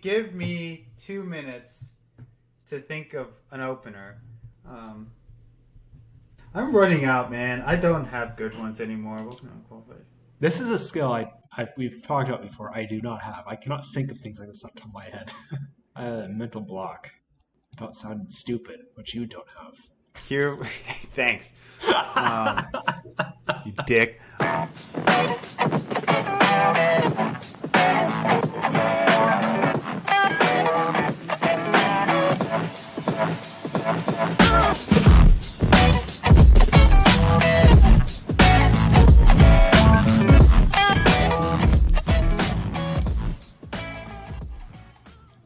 give me 2 minutes to think of an opener. I'm running out, man. I don't have good ones anymore. What can I qualify? This is a skill we've talked about before. I do not have. I cannot think of things like this off the top of my head. I have a mental block about sounding stupid, which you don't have. Here, thanks. You dick.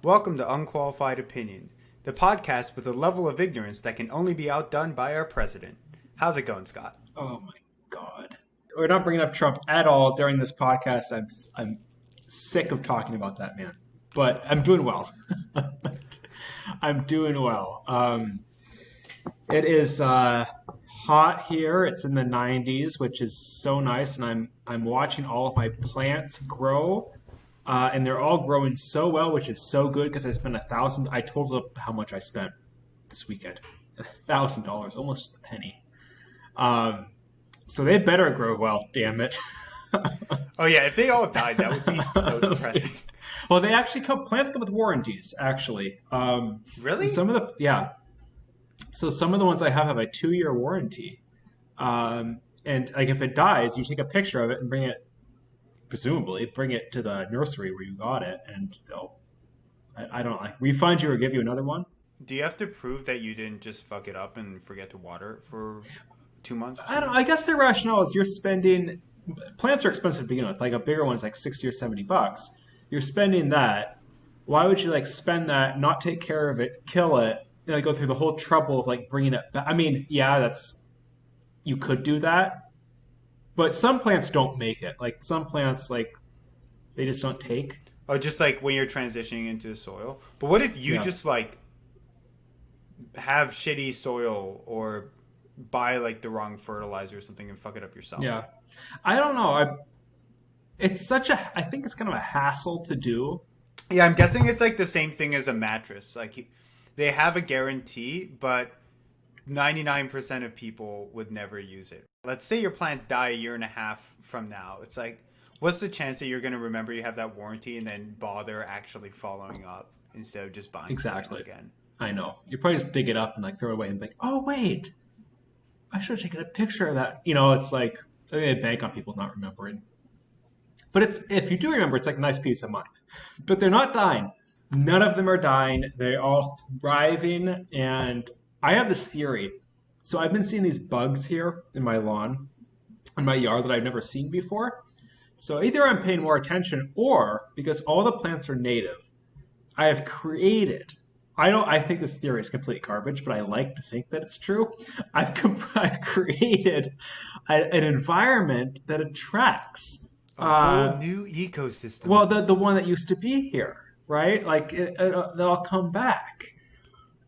Welcome to Unqualified Opinion, the podcast with a level of ignorance that can only be outdone by our president. How's it going, Scott? Oh my God. We're not bringing up Trump at all during this podcast. I'm sick of talking about that man, but I'm doing well. I'm doing well. It is hot here. It's in the 90s, which is so nice, and I'm watching all of my plants grow. And they're all growing so well, which is so good because I spent $1,000. I totaled up how much I spent this weekend. $1,000, almost a penny. So they better grow well, damn it. Oh yeah, if they all died, that would be so depressing. Well, they actually plants come with warranties, actually. Really? Yeah. So some of the ones I have a 2-year warranty. And like if it dies, you take a picture of it and presumably bring it to the nursery where you got it, and they'll, I don't know, refund you or give you another one. Do you have to prove that you didn't just fuck it up and forget to water it for 2 months? I guess the rationale is plants are expensive to begin with. Like a bigger one's like $60 or $70. You're spending that. Why would you spend that, not take care of it, kill it, and go through the whole trouble of bringing it back? I mean, yeah, you could do that. But some plants don't make it. Some plants, they just don't take. Oh, just when you're transitioning into the soil. But what if you just have shitty soil or buy the wrong fertilizer or something and fuck it up yourself? Yeah, I don't know. I think it's kind of a hassle to do. Yeah, I'm guessing it's the same thing as a mattress. They have a guarantee, but 99% of people would never use it. Let's say your plants die 1.5 years from now. It's what's the chance that you're going to remember you have that warranty and then bother actually following up instead of just buying it again? I know. You probably just dig it up and throw it away and think, oh, wait, I should have taken a picture of that. It's they bank on people not remembering. But if you do remember, it's a nice peace of mind. But they're not dying. None of them are dying. They're all thriving. And I have this theory. So I've been seeing these bugs here in my lawn, in my yard that I've never seen before. So either I'm paying more attention, or because all the plants are native, I have created. I think this theory is complete garbage, but I like to think that it's true. I've created an environment that attracts a whole new ecosystem. Well, the one that used to be here, right? They'll come back.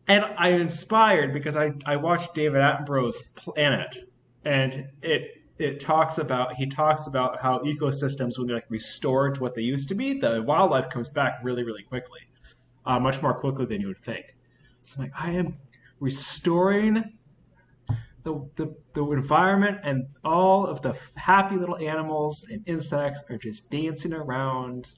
And I'm inspired because I watched David Attenborough's Planet, and he talks about how ecosystems, when they're restored to what they used to be, the wildlife comes back really, really quickly, much more quickly than you would think. So I am restoring the environment, and all of the happy little animals and insects are just dancing around.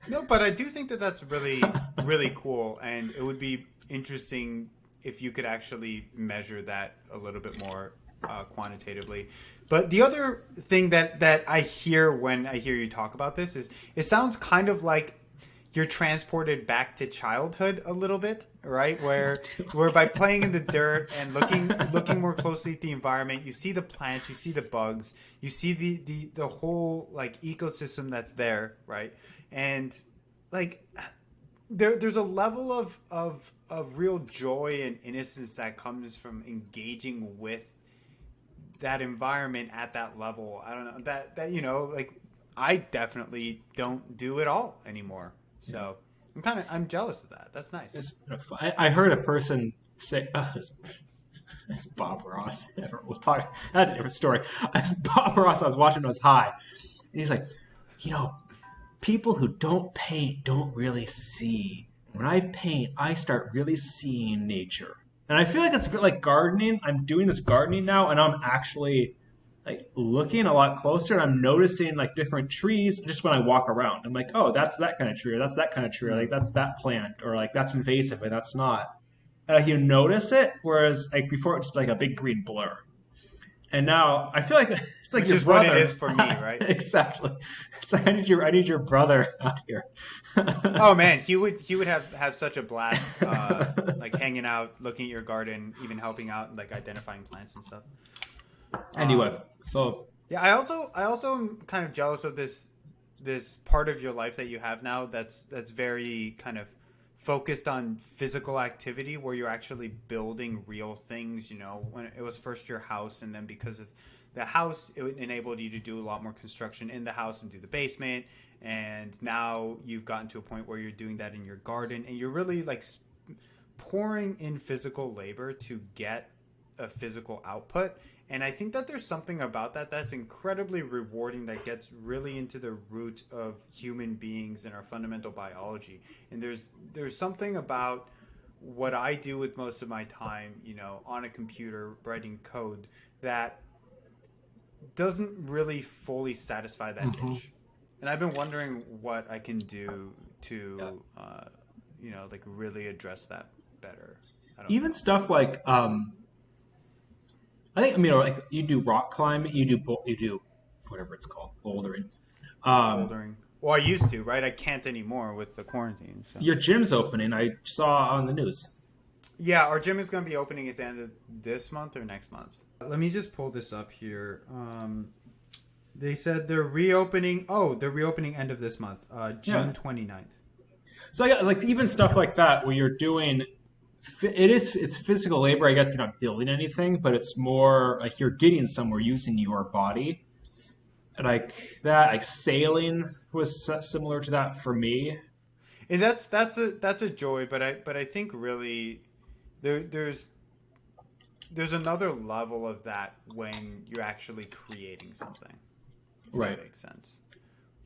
No, but I do think that that's really, really cool, and it would be interesting if you could actually measure that a little bit more quantitatively. But the other thing that I hear when I hear you talk about this is it sounds kind of like you're transported back to childhood a little bit, right? Where by playing in the dirt and looking more closely at the environment, you see the plants, you see the bugs, you see the whole ecosystem that's there, right? And there's a level of real joy and innocence that comes from engaging with that environment at that level. I don't know that I definitely don't do it all anymore. So I'm jealous of that. That's nice. I heard a person say, it's Bob Ross. We'll talk. That's a different story. As Bob Ross, I was watching when I was high, and he's like, people who don't paint don't really see. When I paint, I start really seeing nature. And I feel like it's a bit like gardening. I'm doing this gardening now, and I'm actually like looking a lot closer, and I'm noticing like different trees just when I walk around. I'm like, oh, that's that kind of tree, or that's that kind of tree, or like that's that plant, or like that's invasive, and that's not. And like you notice it, whereas like before it's like a big green blur. And now I feel like it's like Which your is brother. what it is for me, right? Exactly. It's like I need your brother out here. Oh man, he would have such a blast, like hanging out, looking at your garden, even helping out, like identifying plants and stuff. Anyway, so Yeah, I also am kind of jealous of this part of your life that you have now. That's very kind of focused on physical activity, where you're actually building real things. You know, when it was first your house, and then because of the house, it enabled you to do a lot more construction in the house and do the basement. And now you've gotten to a point where you're doing that in your garden, and you're really like pouring in physical labor to get a physical output. And I think that there's something about that that's incredibly rewarding, that gets really into the root of human beings and our fundamental biology. And there's something about what I do with most of my time, you know, on a computer writing code, that doesn't really fully satisfy that itch. And I've been wondering what I can do to, you know, like really address that better. I don't even know. stuff like I think, I mean, like you do rock climbing, you do whatever it's called, bouldering. Um, Bouldering. Well, I used to, right? I can't anymore with the quarantine. So your gym's opening. I saw on the news. yeah, our gym is going to be opening at the end of this month or next month. Let me just pull this up here. They said they're reopening. Oh, they're reopening end of this month, June Yeah. 29th. So yeah, like even stuff like that where you're doing, it's physical labor. I guess you're not building anything, but it's more like you're getting somewhere using your body. Like that, like sailing was similar to that for me. And that's a joy, but I think really there's another level of that when you're actually creating something. If Right. that makes sense.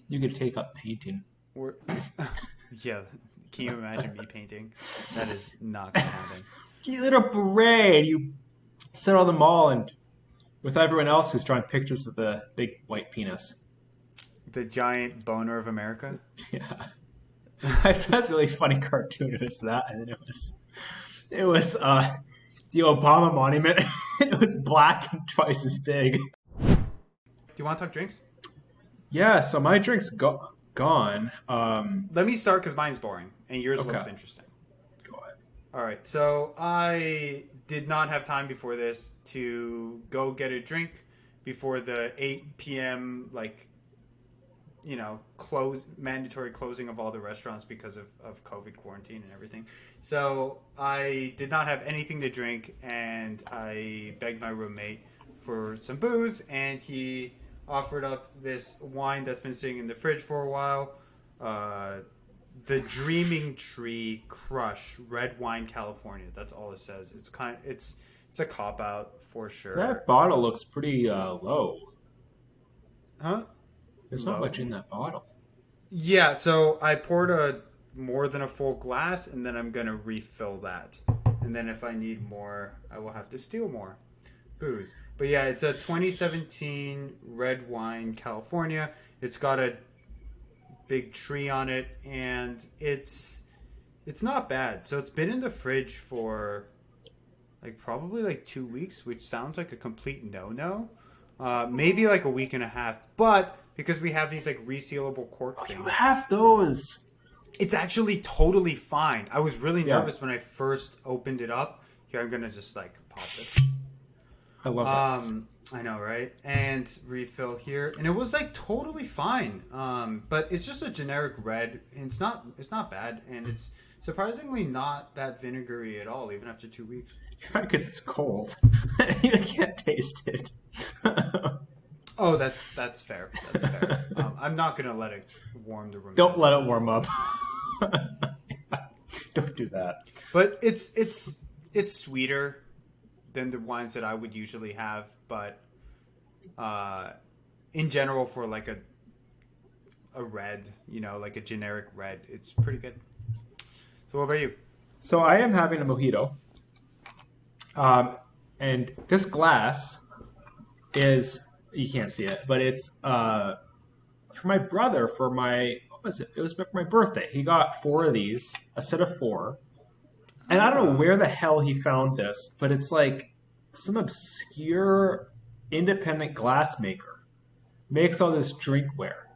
You could take up painting. We're, yeah, can you imagine me painting? That is not gonna happen. You lit a parade. You sit on the mall and with everyone else who's drawing pictures of the big white penis. The giant boner of America. Yeah, I saw this really funny cartoon. It was that, and then it was the Obama monument. It was black and twice as big. Do you want to talk drinks? Yeah, so my drink's gone. Let me start because mine's boring and yours Okay. looks interesting. Go ahead. All right, so I did not have time before this to go get a drink before the 8 p.m. like, you know, mandatory closing of all the restaurants because of COVID quarantine and everything. So I did not have anything to drink, and I begged my roommate for some booze, and he offered up this wine that's been sitting in the fridge for a while. The Dreaming Tree Crush Red Wine California. That's all it says. It's a cop out for sure. That bottle looks pretty low. Huh? There's Low? not much in that bottle. Yeah, so I poured more than a full glass, and then I'm gonna refill that. And then if I need more, I will have to steal more booze. But yeah, it's a 2017 red wine California. It's got a big tree on it, and it's not bad. So it's been in the fridge for like probably like 2 weeks, which sounds like a complete no. Maybe like a week and a half, but because we have these like resealable cork You things, have those. it's actually totally fine. I was really Yeah. nervous when I first opened it up. Here, I'm gonna just like pop it. I love that. I know, right? And refill here, and it was like totally fine. But it's just a generic red, and it's not bad, and it's surprisingly not that vinegary at all, even after 2 weeks. Because it's cold. You can't taste it. Oh, that's fair. That's fair. I'm not gonna let it warm the room. Don't let it warm up. Don't do that. But it's sweeter than the wines that I would usually have. But in general, for like a red, like a generic red. It's pretty good. So what about you? So I am having a mojito, and this glass is, you can't see it, but it's for my brother for my, what was it? It was for my birthday. He got 4 of these, a set of 4, and I don't know where the hell he found this, but it's like some obscure independent glass maker makes all this drinkware,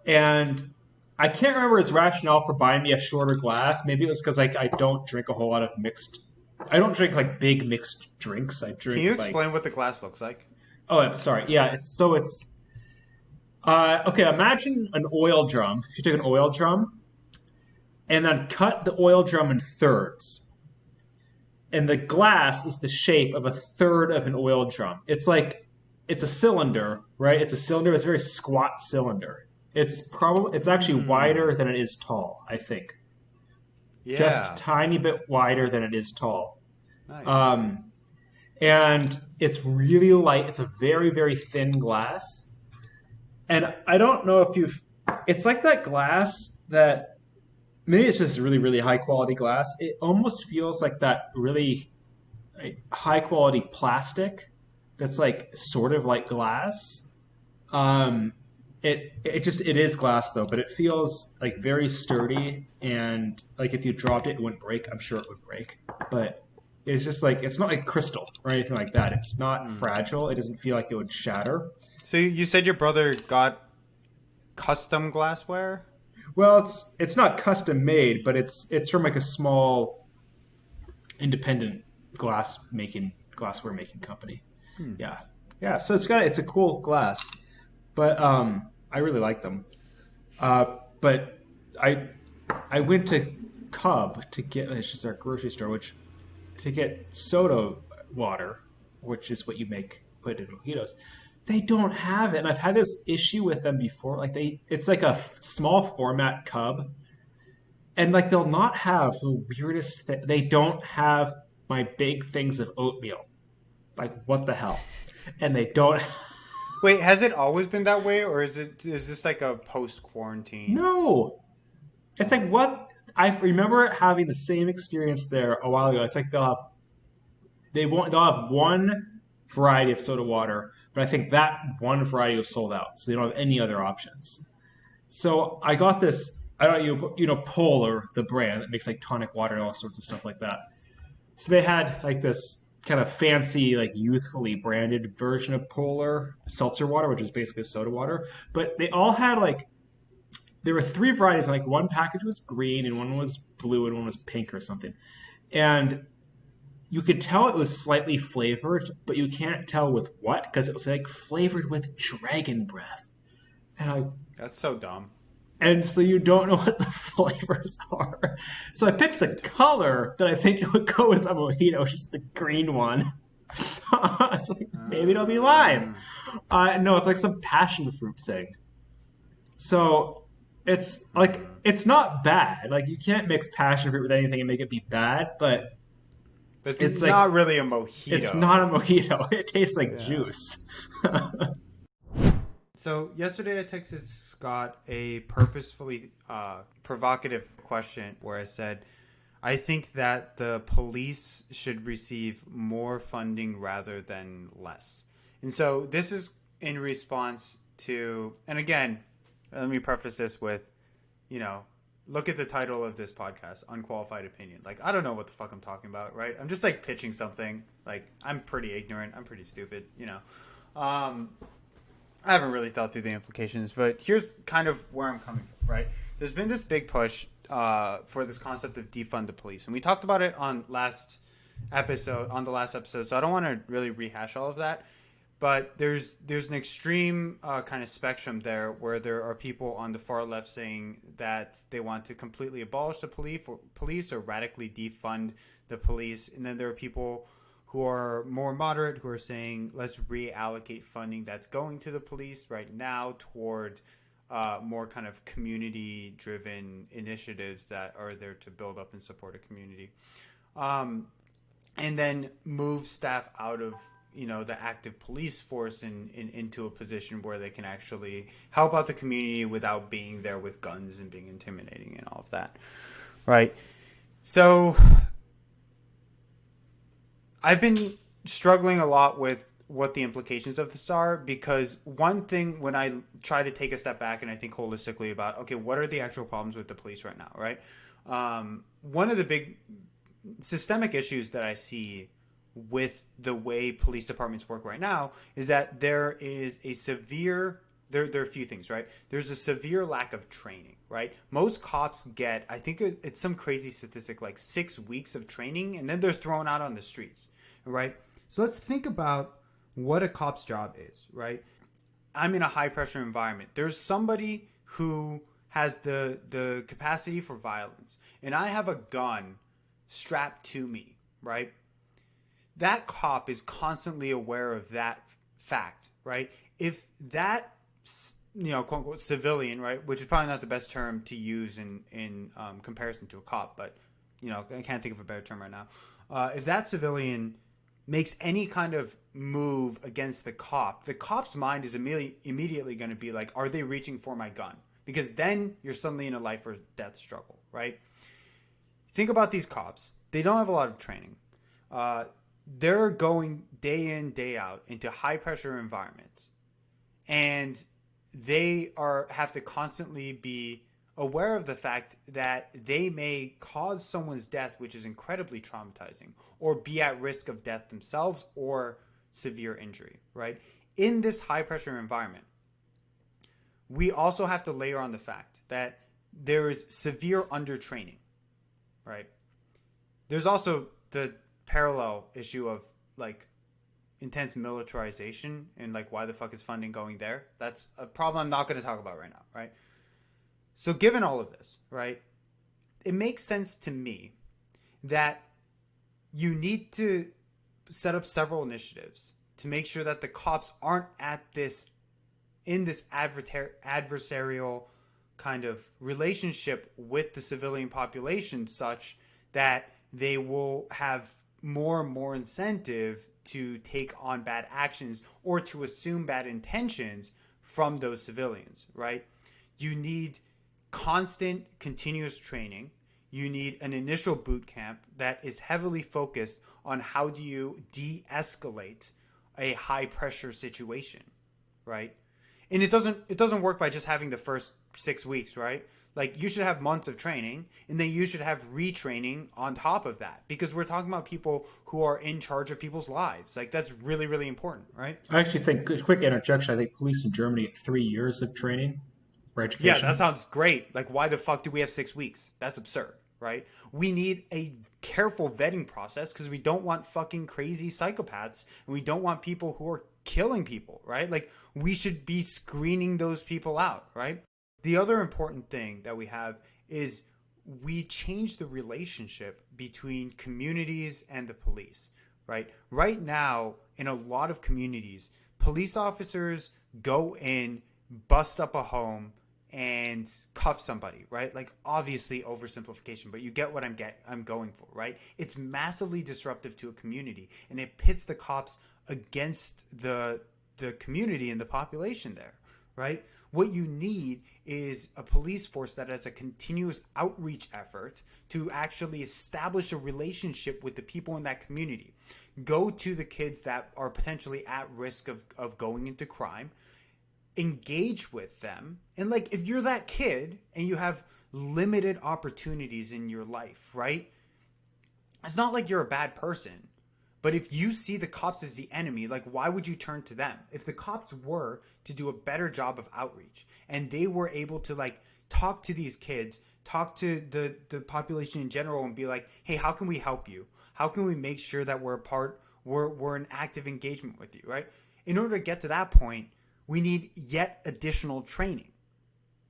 and I can't remember his rationale for buying me a shorter glass. Maybe it was because I don't drink a whole lot of mixed. I don't drink like big mixed drinks. I drink. Can you like, explain what the glass looks like? Oh, I'm sorry. Yeah, it's okay. Imagine an oil drum. If you take an oil drum and then cut the oil drum in thirds, and the glass is the shape of a third of an oil drum. It's like it's a cylinder, right? It's a cylinder. It's a very squat cylinder. It's actually wider than it is tall, I think. Yeah. Just a tiny bit wider than it is tall. Nice. And it's really light. It's a very, very thin glass. And I don't know if it's like that glass that, maybe it's just really, really high quality glass. It almost feels like that really high quality plastic that's like sort of like glass. It is glass though, but it feels like very sturdy, and like if you dropped it, it wouldn't break. I'm sure it would break, but it's just like, it's not like crystal or anything like that. It's not fragile. It doesn't feel like it would shatter. So you said your brother got custom glassware? Well, it's not custom made, but it's from like a small independent glassware making company. Yeah, yeah. So it's a cool glass, but I really like them. But I went to Cub to get, it's just our grocery store, to get soda water, which is what you put in mojitos. They don't have it, and I've had this issue with them before. Like it's like a small format Cub, and like they'll not have the weirdest thing. They don't have my big things of oatmeal. Like what the hell? And they don't. Wait, has it always been that way, or is this like a post quarantine? No, it's like what I remember having the same experience there a while ago. It's like they'll have one variety of soda water, but I think that one variety was sold out, so they don't have any other options. So I got this. I don't know, Polar, the brand that makes like tonic water and all sorts of stuff like that. So they had like this kind of fancy, like youthfully branded version of Polar seltzer water, which is basically soda water. But they all had like, there were 3 varieties. Like one package was green and one was blue and one was pink or something. And you could tell it was slightly flavored, but you can't tell with what, because it was like flavored with dragon breath. That's so dumb. And so you don't know what the flavors are. So I picked the color that I think it would go with a mojito, just the green one. So maybe it'll be lime. No, it's like some passion fruit thing. So it's like, it's not bad. Like you can't mix passion fruit with anything and make it be bad, but it's not really a mojito. It's not a mojito. It tastes like juice. So yesterday I texted Scott a purposefully provocative question where I said, I think that the police should receive more funding rather than less. And so this is in response to, and again, let me preface this with, look at the title of this podcast, Unqualified Opinion. Like, I don't know what the fuck I'm talking about, right? I'm just like pitching something. Like, I'm pretty ignorant. I'm pretty stupid, I haven't really thought through the implications, but here's kind of where I'm coming from, right? There's been this big push for this concept of defund the police, and we talked about it on the last episode, so I don't want to really rehash all of that. But there's an extreme kind of spectrum there where there are people on the far left saying that they want to completely abolish the police or radically defund the police, and then there are people who are more moderate, who are saying let's reallocate funding that's going to the police right now toward more kind of community-driven initiatives that are there to build up and support a community, and then move staff out of the active police force into a position where they can actually help out the community without being there with guns and being intimidating and all of that, right? So I've been struggling a lot with what the implications of this are, because one thing, when I try to take a step back and I think holistically about, okay, what are the actual problems with the police right now, right? One of the big systemic issues that I see with the way police departments work right now is that there is a severe there are a few things, right? There's a severe lack of training, right? Most cops get, I think it's some crazy statistic, like 6 weeks of training, and then they're thrown out on the streets, right? So let's think about what a cop's job is, right? I'm in a high pressure environment. There's somebody who has the capacity for violence, and I have a gun strapped to me, right? That cop is constantly aware of that fact, right? If that, quote unquote civilian, right, which is probably not the best term to use in comparison to a cop, but I can't think of a better term right now. If that civilian makes any kind of move against the cop's mind is immediately going to be like, are they reaching for my gun? Because then you're suddenly in a life or death struggle, right? Think about these cops. They don't have a lot of training. They're going day in, day out into high pressure environments, and they have to constantly be aware of the fact that they may cause someone's death, which is incredibly traumatizing, or be at risk of death themselves or severe injury, right? In this high pressure environment, we also have to layer on the fact that there is severe undertraining, right? There's also the parallel issue of like intense militarization and like why the fuck is funding going there? That's a problem I'm not going to talk about right now, right? So given all of this, right, it makes sense to me that you need to set up several initiatives to make sure that the cops aren't in this adversarial kind of relationship with the civilian population, such that they will have more and more incentive to take on bad actions or to assume bad intentions from those civilians, right? You need constant, continuous training. You need an initial boot camp that is heavily focused on how do you de-escalate a high pressure situation, right? And it doesn't work by just having the first 6 weeks, right? Like, you should have months of training, and then you should have retraining on top of that, because we're talking about people who are in charge of people's lives. Like, that's really, really important, right? I actually think, quick interjection, I think police in Germany get 3 years of training for education. Yeah, that sounds great. Like, why the fuck do we have 6 weeks? That's absurd, right? We need a careful vetting process because we don't want fucking crazy psychopaths, and we don't want people who are killing people, right? Like, we should be screening those people out, right? The other important thing that we have is we change the relationship between communities and the police, right? Right now, in a lot of communities, police officers go in, bust up a home, and cuff somebody, right? Like, obviously oversimplification, but you get what I'm going for, right? It's massively disruptive to a community, and it pits the cops against the community and the population there, right? What you need is a police force that has a continuous outreach effort to actually establish a relationship with the people in that community. Go to the kids that are potentially at risk of going into crime, engage with them. And like, if you're that kid and you have limited opportunities in your life, right? It's not like you're a bad person. But if you see the cops as the enemy, like, why would you turn to them? If the cops were to do a better job of outreach and they were able to like talk to these kids, talk to the population in general and be like, hey, how can we help you? How can we make sure that we're in active engagement with you, right? In order to get to that point, we need yet additional training,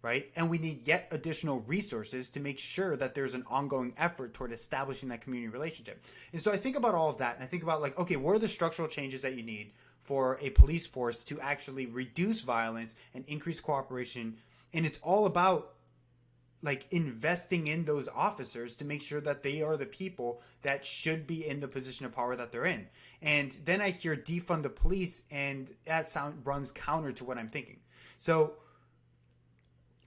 right? And we need yet additional resources to make sure that there's an ongoing effort toward establishing that community relationship. And so I think about all of that, and I think about like, okay, what are the structural changes that you need for a police force to actually reduce violence and increase cooperation? And it's all about like investing in those officers to make sure that they are the people that should be in the position of power that they're in. And then I hear defund the police, and that sound runs counter to what I'm thinking. So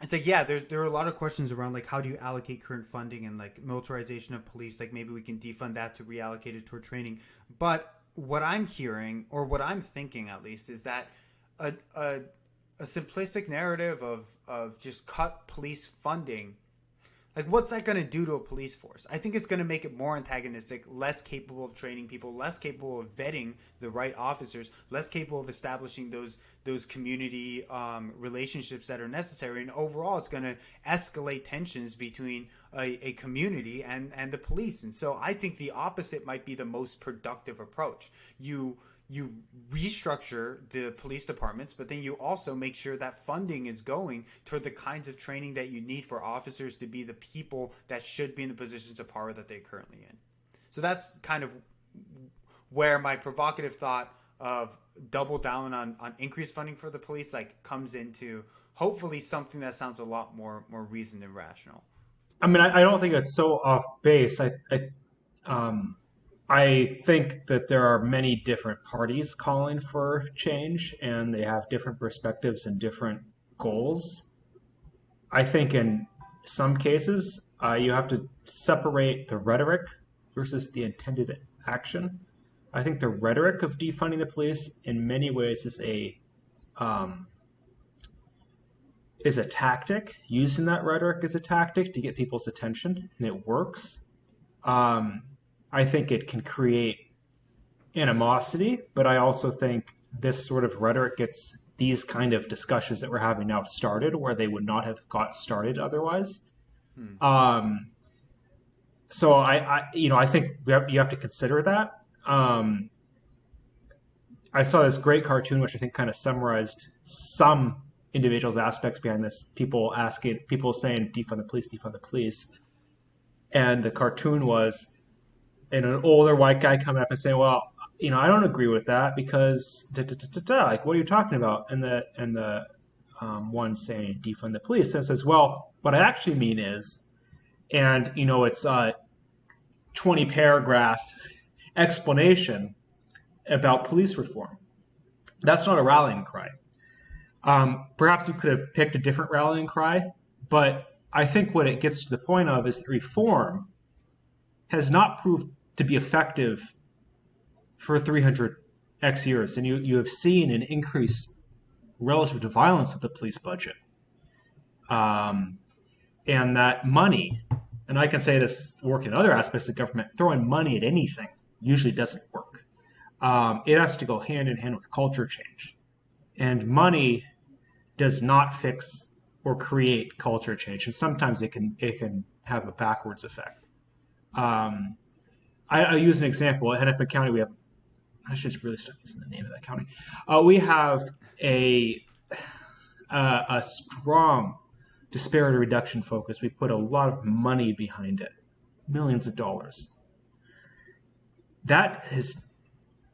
it's like, yeah, there are a lot of questions around like how do you allocate current funding and like militarization of police. Like maybe we can defund that to reallocate it toward training. But what I'm hearing, or what I'm thinking at least, is that a a, a simplistic narrative of just cut police funding, like what's that going to do to a police force? I think it's going to make it more antagonistic, less capable of training people, less capable of vetting the right officers, less capable of establishing those community relationships that are necessary, and overall it's going to escalate tensions between a community and the police. And so I think the opposite might be the most productive approach. You restructure the police departments, but then you also make sure that funding is going toward the kinds of training that you need for officers to be the people that should be in the positions of power that they're currently in. So that's kind of where my provocative thought of double down on increased funding for the police like comes into hopefully something that sounds a lot more reasoned and rational. I mean, I don't think it's so off base. Um, I think that there are many different parties calling for change, and they have different perspectives and different goals. I think in some cases, you have to separate the rhetoric versus the intended action. I think the rhetoric of defunding the police, in many ways, um, is a tactic. Using that rhetoric as a tactic to get people's attention, and it works. Um, I think it can create animosity, but I also think this sort of rhetoric gets these kind of discussions that we're having now started where they would not have got started otherwise. Hmm. Um, so I think you have to consider that. I saw this great cartoon which I think kind of summarized some individuals' aspects behind this. People saying defund the police, and the cartoon was and an older white guy coming up and saying, "Well, I don't agree with that because da, da, da, da, da. Like, what are you talking about?" And the one saying defund the police and says, "Well, what I actually mean is," and it's a 20 paragraph explanation about police reform. That's not a rallying cry. Perhaps you could have picked a different rallying cry, but I think what it gets to the point of is that reform has not proved to be effective for 300x years. And you have seen an increase relative to violence of the police budget. And that money, and I can say this work in other aspects of government, throwing money at anything usually doesn't work. It has to go hand in hand with culture change. And money does not fix or create culture change. And sometimes it can have a backwards effect. I use an example. At Hennepin County, I should really start using the name of that county. We have a strong disparity reduction focus. We put a lot of money behind it, millions of dollars.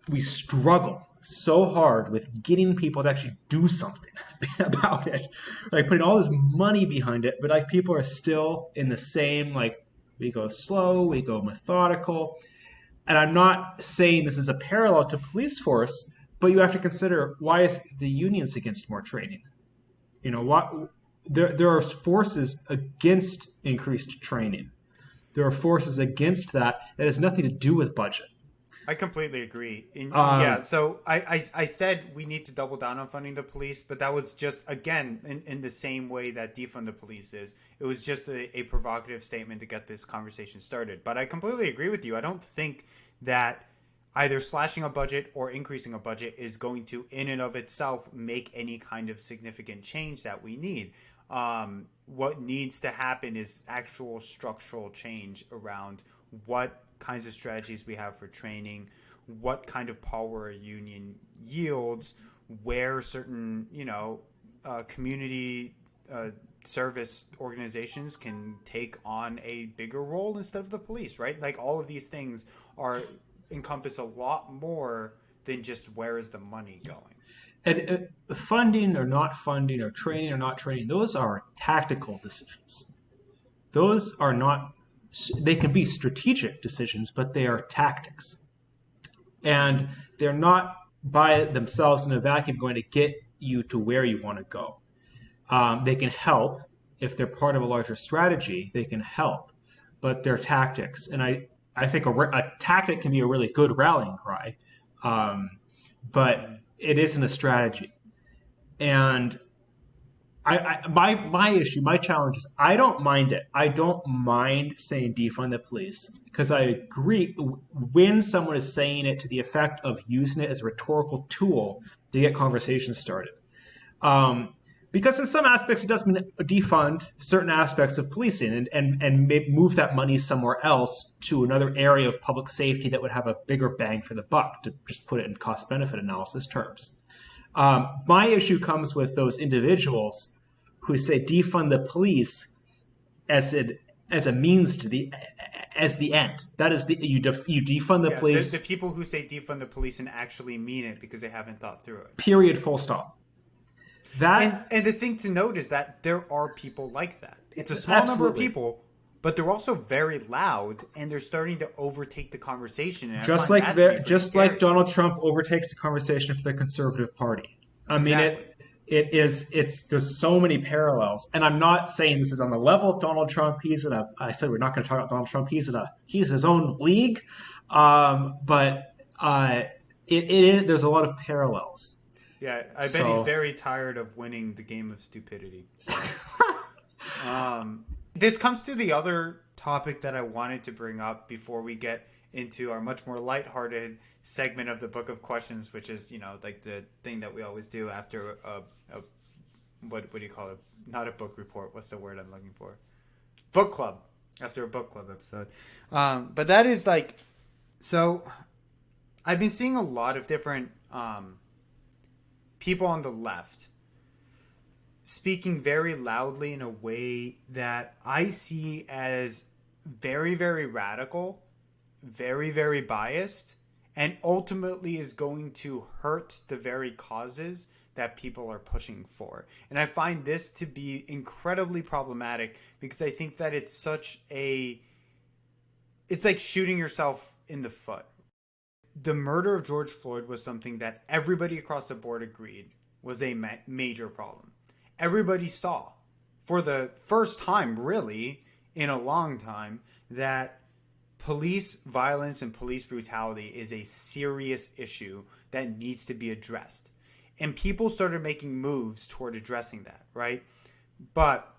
We struggle so hard with getting people to actually do something about it. Like putting all this money behind it, but like people are still in the same, like, we go slow, we go methodical. And I'm not saying this is a parallel to police force, but you have to consider, why is the unions against more training? There are forces against increased training. There are forces against that has nothing to do with budget. I completely agree. Yeah, so I said we need to double down on funding the police, but that was just, again, in the same way that defund the police is. It was just a provocative statement to get this conversation started. But I completely agree with you. I don't think that either slashing a budget or increasing a budget is going to, in and of itself, make any kind of significant change that we need. What needs to happen is actual structural change around what kinds of strategies we have for training, what kind of power a union yields, where certain community service organizations can take on a bigger role instead of the police, right? Like all of these things encompass a lot more than just where is the money going. And funding or not funding, or training or not training, those are tactical decisions. those are not, they can be strategic decisions, but they are tactics. And they're not by themselves in a vacuum going to get you to where you want to go. They can help if they're part of a larger strategy. They can help, but they're tactics. And I think a tactic can be a really good rallying cry, but it isn't a strategy. And my issue, my challenge is I don't mind it. I don't mind saying defund the police because I agree when someone is saying it to the effect of using it as a rhetorical tool to get conversations started. Because in some aspects it does mean defund certain aspects of policing and move that money somewhere else to another area of public safety that would have a bigger bang for the buck, to just put it in cost-benefit analysis terms. My issue comes with those individuals who say defund the police as a means to the end. That is you defund the police. The people who say defund the police and actually mean it because they haven't thought through it. Period. Full stop. And the thing to note is that there are people like that. It's a small number of people, but they're also very loud and they're starting to overtake the conversation. And just like Donald Trump overtakes the conversation for the Conservative Party. I mean, there's so many parallels, and I'm not saying this is on the level of Donald Trump. I said we're not going to talk about Donald Trump. He's in his own league, but there's a lot of parallels. Yeah, I bet he's very tired of winning the game of stupidity. So. This comes to the other topic that I wanted to bring up before we get into our much more lighthearted segment of the Book of Questions, which is, like the thing that we always do after what do you call it? Not a book report. What's the word I'm looking for? Book club. After a book club episode. But that is like, so I've been seeing a lot of different people on the left speaking very loudly in a way that I see as very, very radical, very, very biased, and ultimately is going to hurt the very causes that people are pushing for. And I find this to be incredibly problematic because I think that it's like shooting yourself in the foot. The murder of George Floyd was something that everybody across the board agreed was a major problem. Everybody saw, for the first time really in a long time, that police violence and police brutality is a serious issue that needs to be addressed. And people started making moves toward addressing that, right? But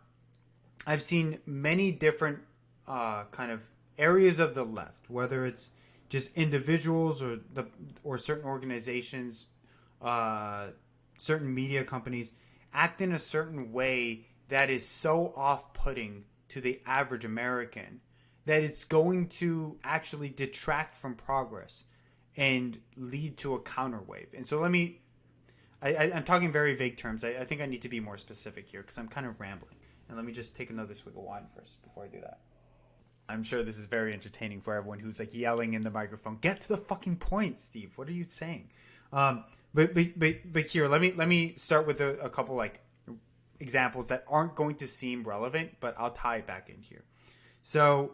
I've seen many different kind of areas of the left, whether it's just individuals or certain organizations, certain media companies, act in a certain way that is so off-putting to the average American that it's going to actually detract from progress and lead to a counterwave. And so I'm talking very vague terms. I think I need to be more specific here because I'm kind of rambling. And let me just take another swig of wine first before I do that. I'm sure this is very entertaining for everyone who's like yelling in the microphone. Get to the fucking point, Steve. What are you saying? But here, let me start with a couple like examples that aren't going to seem relevant, but I'll tie it back in here. So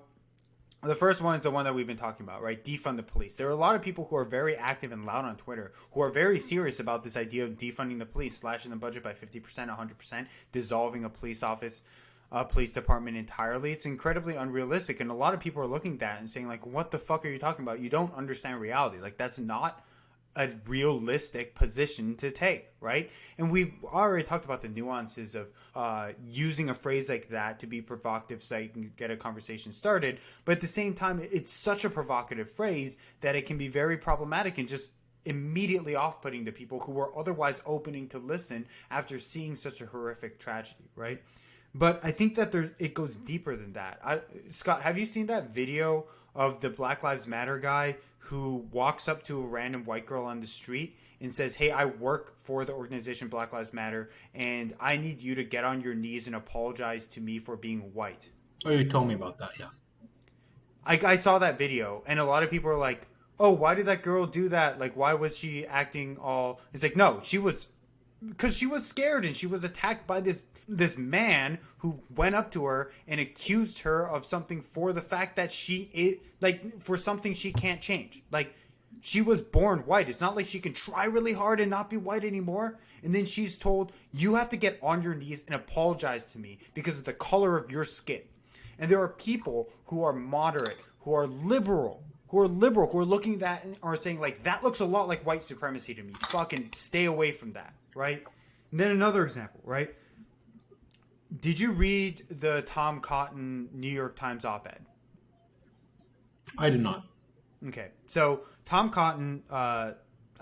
the first one is the one that we've been talking about, right? Defund the police. There are a lot of people who are very active and loud on Twitter who are very serious about this idea of defunding the police, slashing the budget by 50%, 100%, dissolving a police office, police department entirely. It's incredibly unrealistic, and a lot of people are looking at that and saying, like, what the fuck are you talking about? You don't understand reality. Like, that's not a realistic position to take, right? And we've already talked about the nuances of using a phrase like that to be provocative so that you can get a conversation started. But at the same time, it's such a provocative phrase that it can be very problematic and just immediately off-putting to people who were otherwise opening to listen after seeing such a horrific tragedy, right? But I think that it goes deeper than that. Scott, have you seen that video of the Black Lives Matter guy who walks up to a random white girl on the street and says, hey, I work for the organization Black Lives Matter, and I need you to get on your knees and apologize to me for being white? Oh, you told me about that, yeah. I saw that video, and a lot of people are like, oh, why did that girl do that? Like, why was she acting all... It's like, no, because she was scared, and she was attacked by this this man who went up to her and accused her of something for the fact that she is like for something she can't change. Like she was born white. It's not like she can try really hard and not be white anymore. And then she's told, you have to get on your knees and apologize to me because of the color of your skin. And there are people who are moderate, who are liberal, who are looking at that and are saying, like, that looks a lot like white supremacy to me. Fucking stay away from that, right? And then another example, right? Did you read the Tom Cotton New York Times op-ed? I did not. Okay. So Tom Cotton, I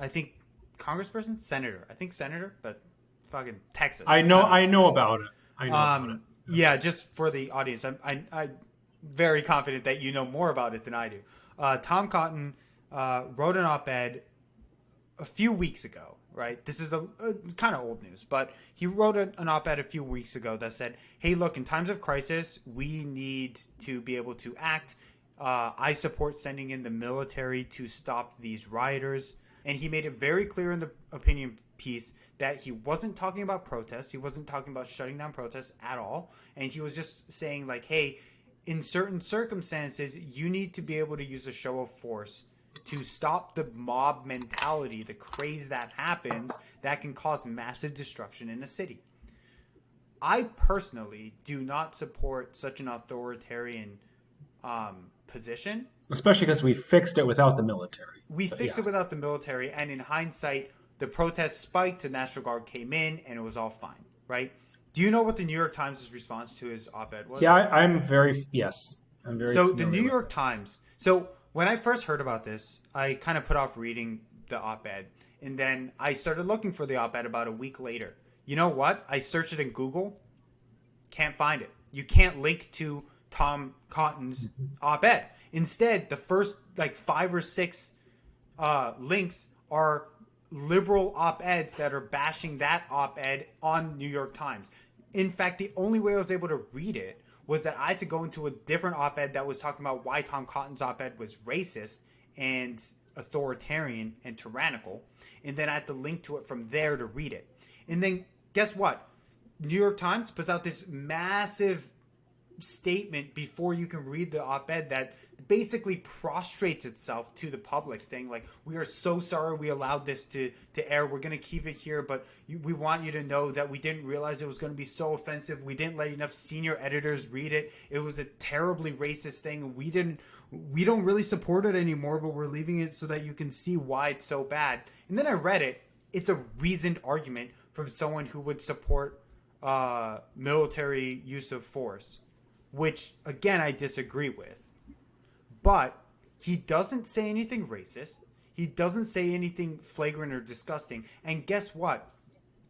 think congressperson? Senator. I think senator, but fucking Texas. I know about it. I know about it. Yeah, just for the audience, I'm very confident that you know more about it than I do. Tom Cotton wrote an op-ed a few weeks ago, right? This is kind of old news, but he wrote an op-ed a few weeks ago that said, hey, look, in times of crisis, we need to be able to act. I support sending in the military to stop these rioters. And he made it very clear in the opinion piece that he wasn't talking about protests. He wasn't talking about shutting down protests at all. And he was just saying, like, hey, in certain circumstances, you need to be able to use a show of force to stop the mob mentality, the craze that happens that can cause massive destruction in a city. I personally do not support such an authoritarian position. Especially because we fixed it without the military. We fixed it without the military, and in hindsight, the protests spiked, the National Guard came in, and it was all fine, right? Do you know what the New York Times' response to his op-ed was? Yeah, I'm very So the New York Times. So when I first heard about this, I kind of put off reading the op-ed, and then I started looking for the op-ed about a week later. You know what? I searched it in Google. Can't find it. You can't link to Tom Cotton's op-ed. Instead, the first like 5 or 6 links are liberal op-eds that are bashing that op-ed on New York Times. In fact, the only way I was able to read it was that I had to go into a different op-ed that was talking about why Tom Cotton's op-ed was racist and authoritarian and tyrannical. And then I had to link to it from there to read it. And then guess what? New York Times puts out this massive statement before you can read the op-ed that basically prostrates itself to the public, saying like, we are so sorry we allowed this to air. We're going to keep it here, but we want you to know that we didn't realize it was going to be so offensive. We didn't let enough senior editors read it. It was a terribly racist thing. We don't really support it anymore, but we're leaving it so that you can see why it's so bad. And then I read it. It's a reasoned argument from someone who would support military use of force, which again I disagree with. But he doesn't say anything racist. He doesn't say anything flagrant or disgusting. And guess what?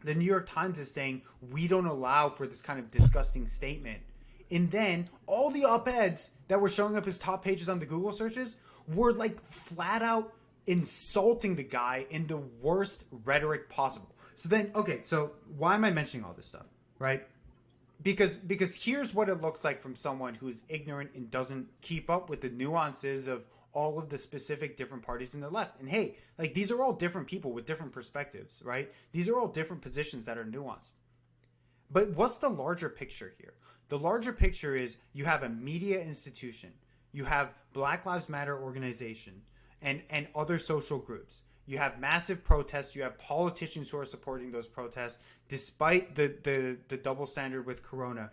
The New York Times is saying we don't allow for this kind of disgusting statement. And then all the op-eds that were showing up as top pages on the Google searches were like flat out insulting the guy in the worst rhetoric possible. So then, okay, so why am I mentioning all this stuff, right? Because here's what it looks like from someone who's ignorant and doesn't keep up with the nuances of all of the specific different parties in the left. And hey, like these are all different people with different perspectives, right? These are all different positions that are nuanced. But what's the larger picture here? The larger picture is you have a media institution, you have Black Lives Matter organization, and other social groups. You have massive protests. You have politicians who are supporting those protests, despite the double standard with Corona.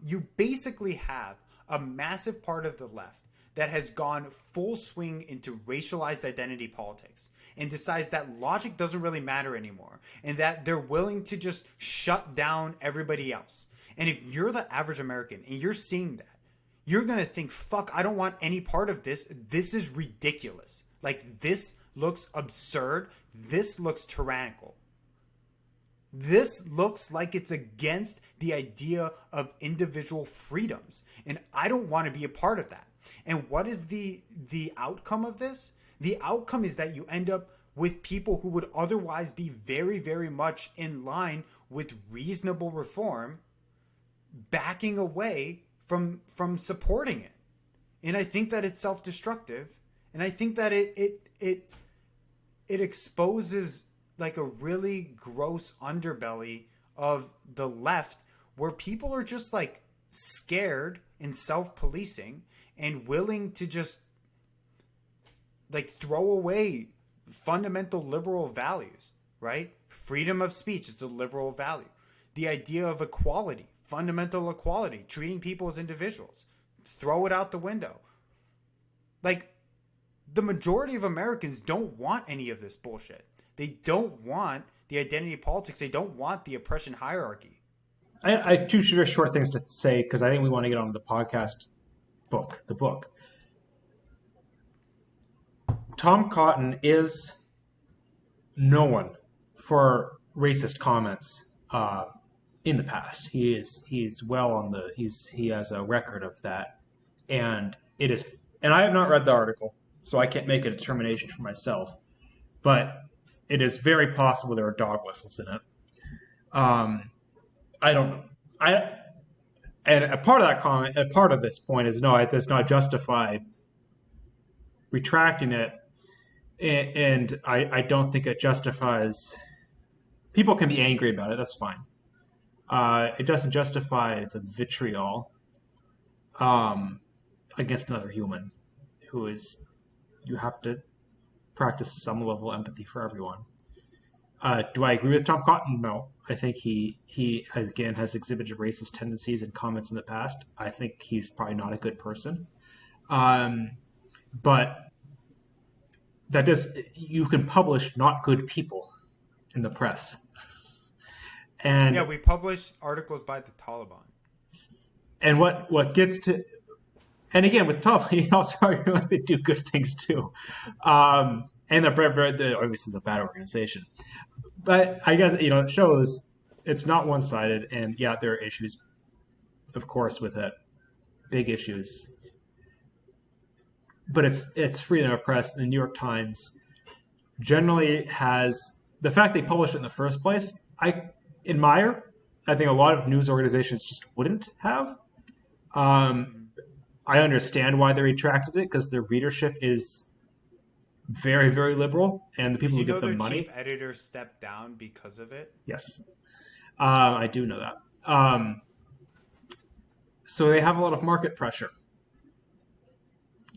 You basically have a massive part of the left that has gone full swing into racialized identity politics and decides that logic doesn't really matter anymore and that they're willing to just shut down everybody else. And if you're the average American and you're seeing that, you're going to think, fuck, I don't want any part of this. This is ridiculous. Like, this looks absurd. This looks tyrannical. This looks like it's against the idea of individual freedoms. And I don't want to be a part of that. And what is the outcome of this? The outcome is that you end up with people who would otherwise be very, very much in line with reasonable reform, backing away from supporting it. And I think that it's self-destructive. And I think that it exposes like a really gross underbelly of the left where people are just like scared and self-policing and willing to just like throw away fundamental liberal values, right? Freedom of speech is a liberal value. The idea of equality, fundamental equality, treating people as individuals, throw it out the window. Like, the majority of Americans don't want any of this bullshit. They don't want the identity politics. They don't want the oppression hierarchy. I have two short things to say because I think we want to get on the podcast the book. Tom Cotton is known for racist comments in the past. He's well on the he has a record of that, and it is. And I have not read the article, so I can't make a determination for myself. But it is very possible there are dog whistles in it. I don't know. And a part of that comment, a part of this point is no, it does not justify retracting it, and I don't think it justifies. People can be angry about it. That's fine. It doesn't justify the vitriol against another human who is. You have to practice some level of empathy for everyone. Do I agree with Tom Cotton? No. I think he again has exhibited racist tendencies and comments in the past. I think he's probably not a good person. But that does you can publish not good people in the press. And yeah, we publish articles by the Taliban. And what gets to, and again with Taliban, you also they do good things too. And they're obviously a bad organization. But I guess, it shows it's not one-sided. And yeah, there are issues, of course, with it. Big issues. But it's freedom of press. The New York Times generally has, the fact they published it in the first place, I admire. I think a lot of news organizations just wouldn't have. I understand why they retracted it, because their readership is very, very liberal, and the people who give them money. Chief editor stepped down because of it. Yes, I do know that. So they have a lot of market pressure,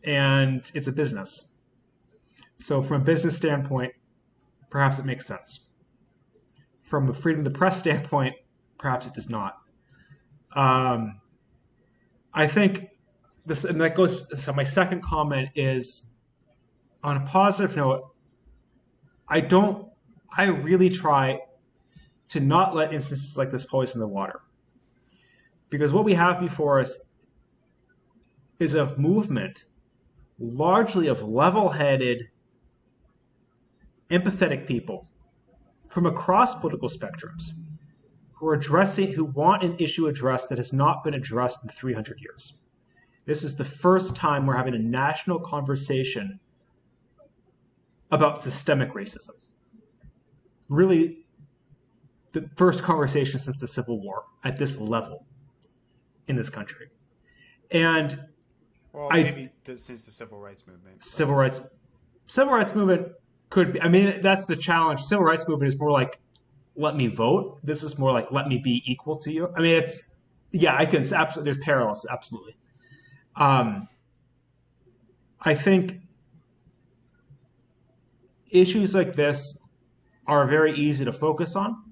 and it's a business. So from a business standpoint, perhaps it makes sense. From a freedom of the press standpoint, perhaps it does not. I think this, and that goes. So my second comment is, on a positive note, I really try to not let instances like this poison the water. Because what we have before us is a movement largely of level-headed, empathetic people from across political spectrums who want an issue addressed that has not been addressed in 300 years. This is the first time we're having a national conversation about systemic racism. Really, the first conversation since the Civil War at this level in this country. And maybe since the Civil Rights Movement. Civil rights movement could be, that's the challenge. Civil rights movement is more like, let me vote. This is more like, let me be equal to you. I can absolutely, there's parallels, absolutely. I think issues like this are very easy to focus on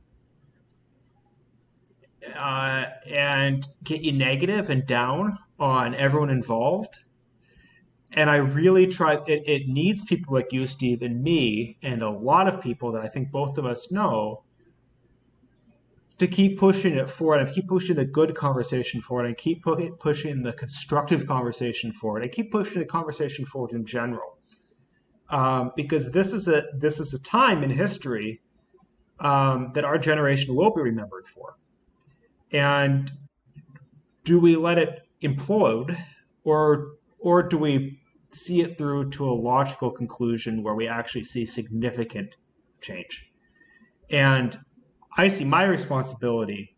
and get you negative and down on everyone involved. And I really try, it needs people like you, Steve, and me, and a lot of people that I think both of us know, to keep pushing it forward and keep pushing the good conversation forward and keep pushing the constructive conversation forward and keep pushing the conversation forward in general. Because this is a time in history that our generation will be remembered for. And do we let it implode, or do we see it through to a logical conclusion where we actually see significant change? And I see my responsibility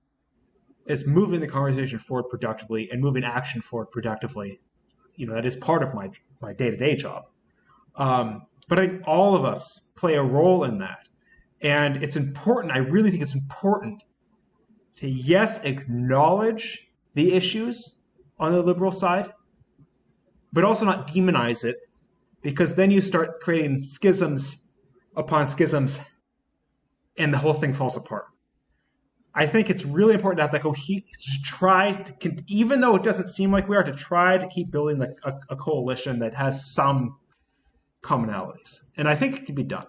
as moving the conversation forward productively and moving action forward productively. That is part of my day-to-day job. But I think all of us play a role in that. And it's important, I really think it's important to, yes, acknowledge the issues on the liberal side, but also not demonize it, because then you start creating schisms upon schisms and the whole thing falls apart. I think it's really important to have that to try to, even though it doesn't seem like we are, to try to keep building a coalition that has some commonalities. And I think it can be done.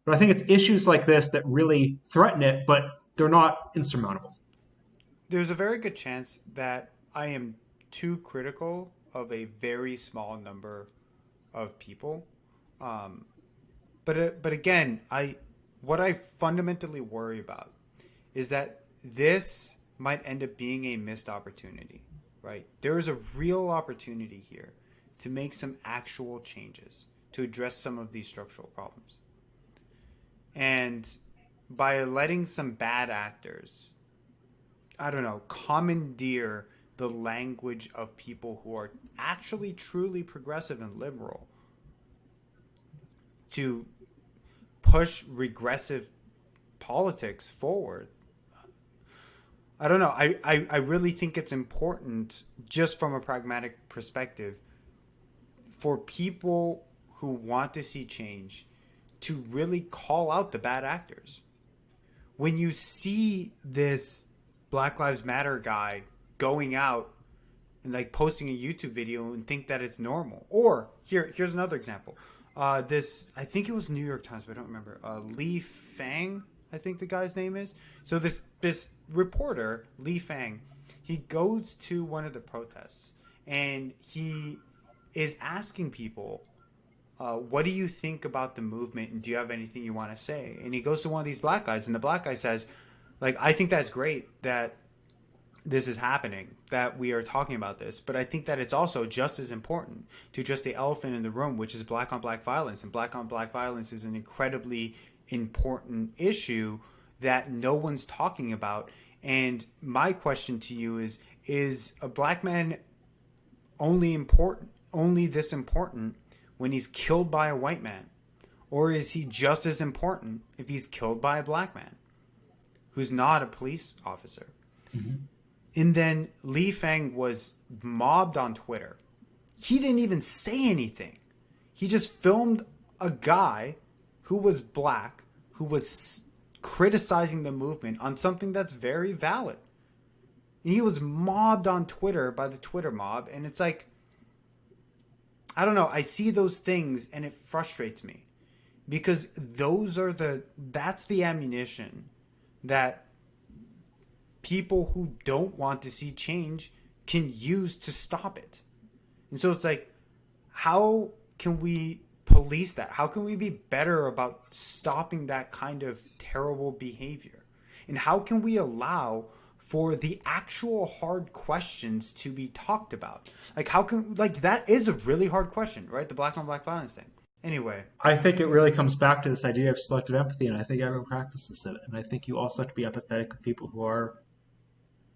But I think it's issues like this that really threaten it, but they're not insurmountable. There's a very good chance that I am too critical of a very small number of people. Um, but again, what I fundamentally worry about is that this might end up being a missed opportunity, right? There is a real opportunity here to make some actual changes to address some of these structural problems. And by letting some bad actors, I don't know, commandeer the language of people who are actually truly progressive and liberal to push regressive politics forward. I don't know. I really think it's important, just from a pragmatic perspective, for people who want to see change to really call out the bad actors. When you see this Black Lives Matter guy going out and like posting a YouTube video and think that it's normal, or here's another example. This, I think it was New York Times, but I don't remember. Lee Fang, I think the guy's name is. So this reporter, Lee Fang, he goes to one of the protests and he is asking people, what do you think about the movement, and do you have anything you want to say? And he goes to one of these black guys, and the black guy says, like, I think that's great that this is happening, that we are talking about this, but I think that it's also just as important to address the elephant in the room, which is black on black violence. And black on black violence is an incredibly important issue that no one's talking about. And my question to you is a black man only this important when he's killed by a white man? Or is he just as important if he's killed by a black man who's not a police officer? Mm-hmm. And then Lee Fang was mobbed on Twitter. He didn't even say anything. He just filmed a guy who was black, who was criticizing the movement on something that's very valid. And he was mobbed on Twitter by the Twitter mob. And it's like, I don't know. I see those things and it frustrates me, because that's the ammunition that people who don't want to see change can use to stop it. And so it's like, how can we police that? How can we be better about stopping that kind of terrible behavior? And how can we allow for the actual hard questions to be talked about? Like, how can, like, that is a really hard question, right? The black on black violence thing. Anyway, I think it really comes back to this idea of selective empathy, and I think everyone practices it. And I think you also have to be empathetic with people who are,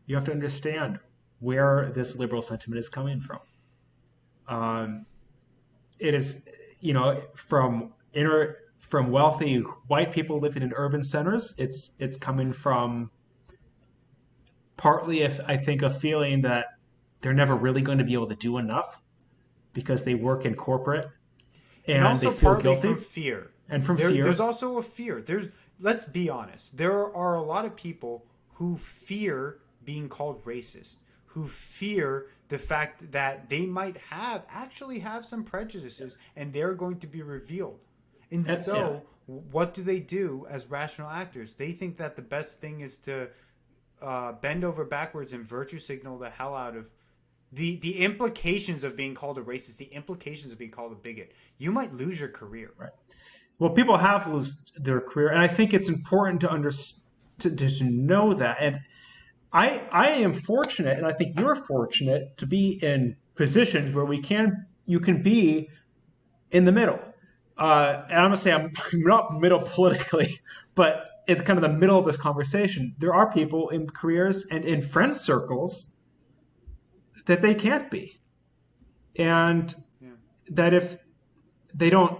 you have to understand where this liberal sentiment is coming from. It is, from wealthy white people living in urban centers. It's coming from partly, if I think, a feeling that they're never really going to be able to do enough because they work in corporate and also they feel partly guilty. From fear. And from fear. There's also a fear. Let's be honest. There are a lot of people who fear being called racist, who fear the fact that they might actually have some prejudices and they're going to be revealed. And so what do they do as rational actors? They think that the best thing is to bend over backwards and virtue signal the hell out of the implications of being called a racist, the implications of being called a bigot. You might lose your career. Right. Well, people have lost their career, and I think it's important to know that. And I am fortunate, and I think you're fortunate to be in positions where you can be in the middle. And I'm going to say I'm not middle politically, but it's kind of the middle of this conversation. There are people in careers and in friend circles that they can't be. And that if they don't,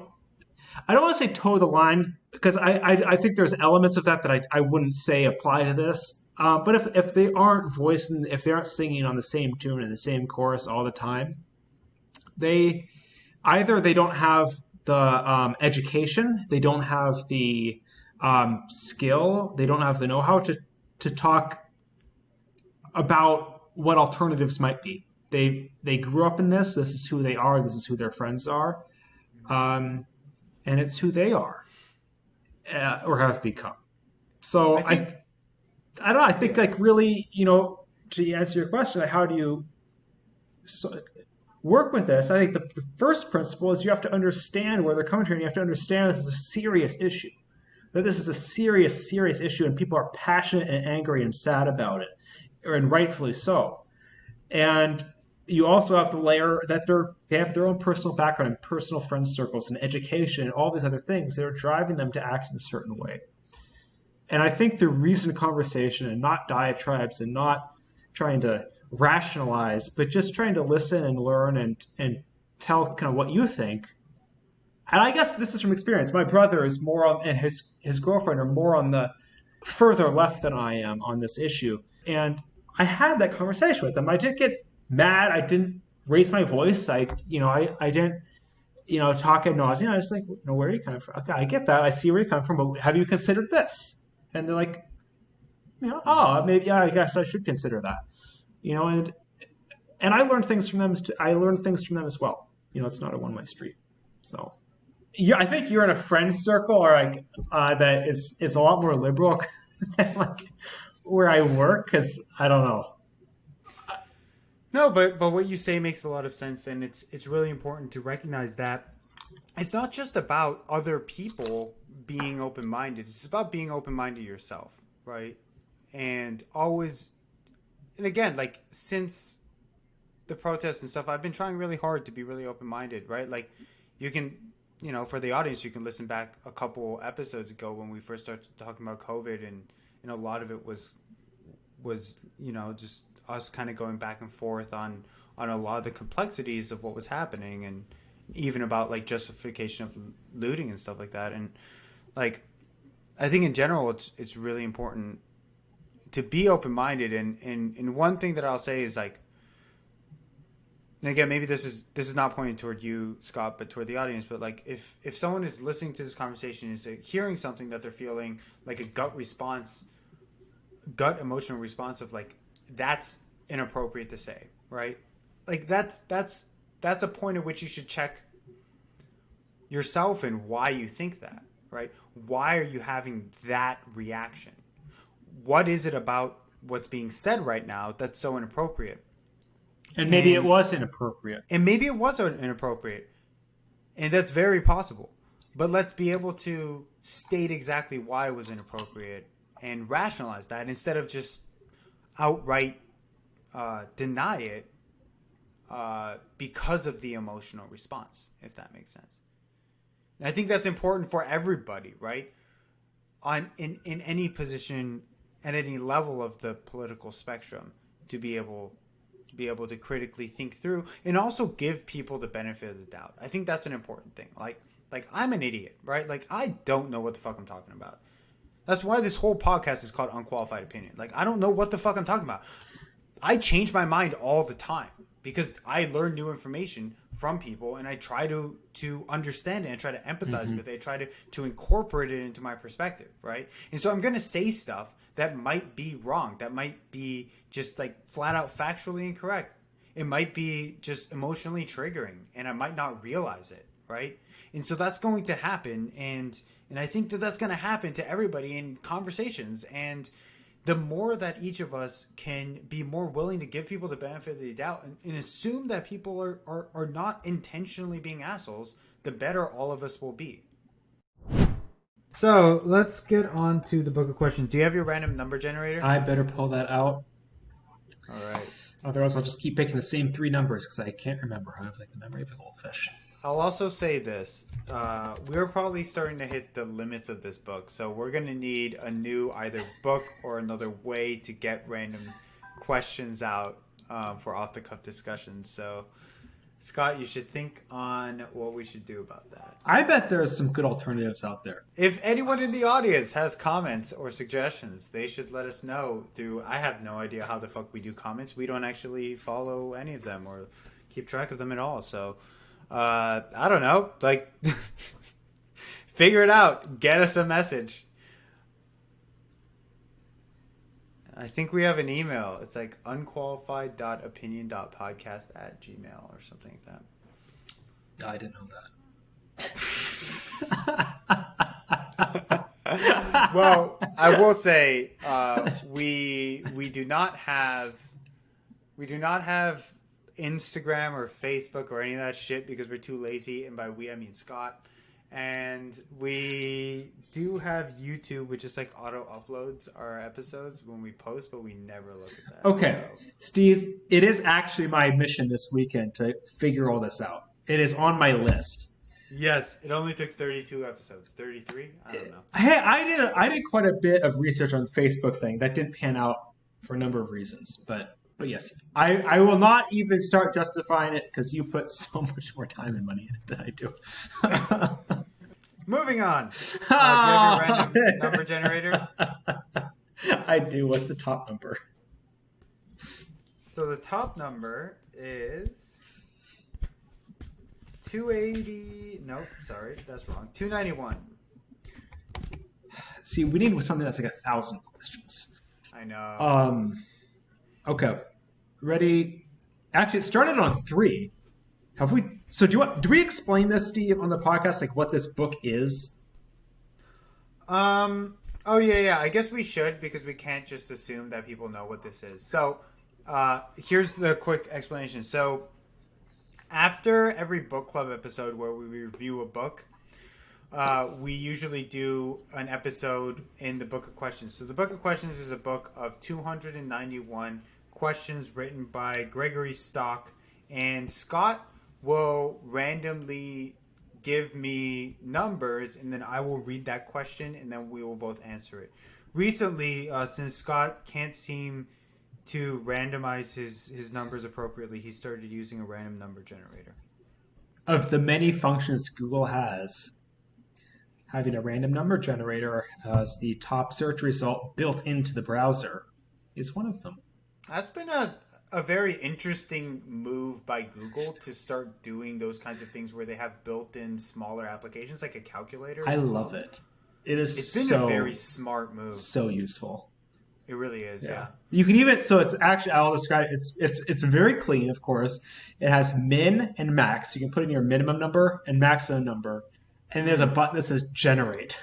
I don't want to say toe the line because I think there's elements of that I wouldn't say apply to this. But if they aren't voicing, if they aren't singing on the same tune and the same chorus all the time, they either they don't have the education, they don't have the skill, they don't have the know-how to talk about what alternatives might be. They grew up in this. This is who they are. This is who their friends are, and it's who they are or have become. So I don't know. I think yeah. like really, to answer your question, like how do you work with this? I think the first principle is you have to understand where they're coming from. You have to understand this is a serious issue. That this is a serious, serious issue, and people are passionate and angry and sad about it, and rightfully so. And you also have to layer that they have their own personal background and personal friend circles and education and all these other things that are driving them to act in a certain way. And I think through reasoned conversation and not diatribes and not trying to rationalize, but just trying to listen and learn and tell kind of what you think. And I guess this is from experience. My brother is more on, and his girlfriend are more on the further left than I am on this issue. And I had that conversation with them. I didn't get mad. I didn't raise my voice. I didn't, talk ad nauseum. I was like, no, where are you coming from? Okay, I get that. I see where you're coming from, but have you considered this? And they're like, oh, maybe, yeah, I guess I should consider that. And I learned things from them. I learned things from them as well. It's not a one-way street. So, yeah, I think you're in a friend circle or like that is a lot more liberal than like where I work because I don't know. No, but what you say makes a lot of sense, and it's really important to recognize that it's not just about other people being open minded. It's about being open minded yourself, right? And always, and again, like since the protests and stuff, I've been trying really hard to be really open minded, right? Like you can, for the audience, you can listen back a couple episodes ago when we first started talking about COVID, and a lot of it was just us kind of going back and forth on a lot of the complexities of what was happening, and even about like justification of looting and stuff like that. And like I think in general it's really important to be open minded, and one thing that I'll say is like, and again, maybe this is not pointing toward you, Scott, but toward the audience. But like, if someone is listening to this conversation, is hearing something that they're feeling like a gut emotional response of like, that's inappropriate to say, right? Like that's a point at which you should check yourself and why you think that, right? Why are you having that reaction? What is it about what's being said right now that's so inappropriate? And maybe it was inappropriate. And maybe it was inappropriate. And that's very possible. But let's be able to state exactly why it was inappropriate and rationalize that instead of just outright deny it because of the emotional response, if that makes sense. And I think that's important for everybody, right? In any position at any level of the political spectrum, to be able to critically think through and also give people the benefit of the doubt. I think that's an important thing. Like I'm an idiot, right? Like I don't know what the fuck I'm talking about. That's why this whole podcast is called Unqualified Opinion. Like I don't know what the fuck I'm talking about. I change my mind all the time because I learn new information from people, and I try to understand it and try to empathize with it. I try to incorporate it into my perspective, right? And so I'm going to say stuff that might be wrong, that might be just like flat out factually incorrect. It might be just emotionally triggering, and I might not realize it, right? And so that's going to happen, and I think that that's going to happen to everybody in conversations. And the more that each of us can be more willing to give people the benefit of the doubt and assume that people are not intentionally being assholes, the better all of us will be. So let's get on to the book of questions. Do you have your random number generator? I better pull that out. All right. Otherwise, I'll just keep picking the same three numbers because I can't remember. I have like the memory of a goldfish. I'll also say this. We're probably starting to hit the limits of this book. So we're going to need a new either book or another way to get random questions out for off-the-cuff discussions. So Scott, you should think on what we should do about that. I bet there's some good alternatives out there. If anyone in the audience has comments or suggestions, they should let us know through. I have no idea how the fuck we do comments. We don't actually follow any of them or keep track of them at all. So, I don't know. Like, figure it out. Get us a message. I think we have an email. It's like unqualified.opinion.podcast@gmail or something like that. I didn't know that. Well, I will say we do not have Instagram or Facebook or any of that shit because we're too lazy, and by we I mean Scott. And we do have YouTube, which is like auto uploads our episodes when we post, but we never look at that. Okay, So. Steve, it is actually my mission this weekend to figure all this out. It is on my list. Yes, it only took 32 episodes. 33? I don't know. Hey, I did quite a bit of research on the Facebook thing. That didn't pan out for a number of reasons, but yes, I will not even start justifying it because you put so much more time and money in it than I do. Moving on. Do you have a random number generator? I do. What's the top number? So the top number is 280. Nope, sorry, that's wrong. 291. See, we need something that's like 1,000 questions. I know. Okay. Ready? Actually, it started on 3. Have we? So do we explain this, Steve, on the podcast, like what this book is? Oh yeah. I guess we should because we can't just assume that people know what this is. So, here's the quick explanation. So, after every book club episode where we review a book, we usually do an episode in the Book of Questions. So the Book of Questions is a book of 291 questions written by Gregory Stock, and Scott will randomly give me numbers, and then I will read that question, and then we will both answer it. Recently, since Scott can't seem to randomize his numbers appropriately, he started using a random number generator. Of the many functions Google has, having a random number generator as the top search result built into the browser is one of them. That's been a very interesting move by Google to start doing those kinds of things where they have built-in smaller applications like a calculator. I love it. It's been a very smart move. So useful. It really is, yeah. You can even, so it's actually, I'll describe it. It's very clean, of course. It has min and max. You can put in your minimum number and maximum number. And there's a button that says generate.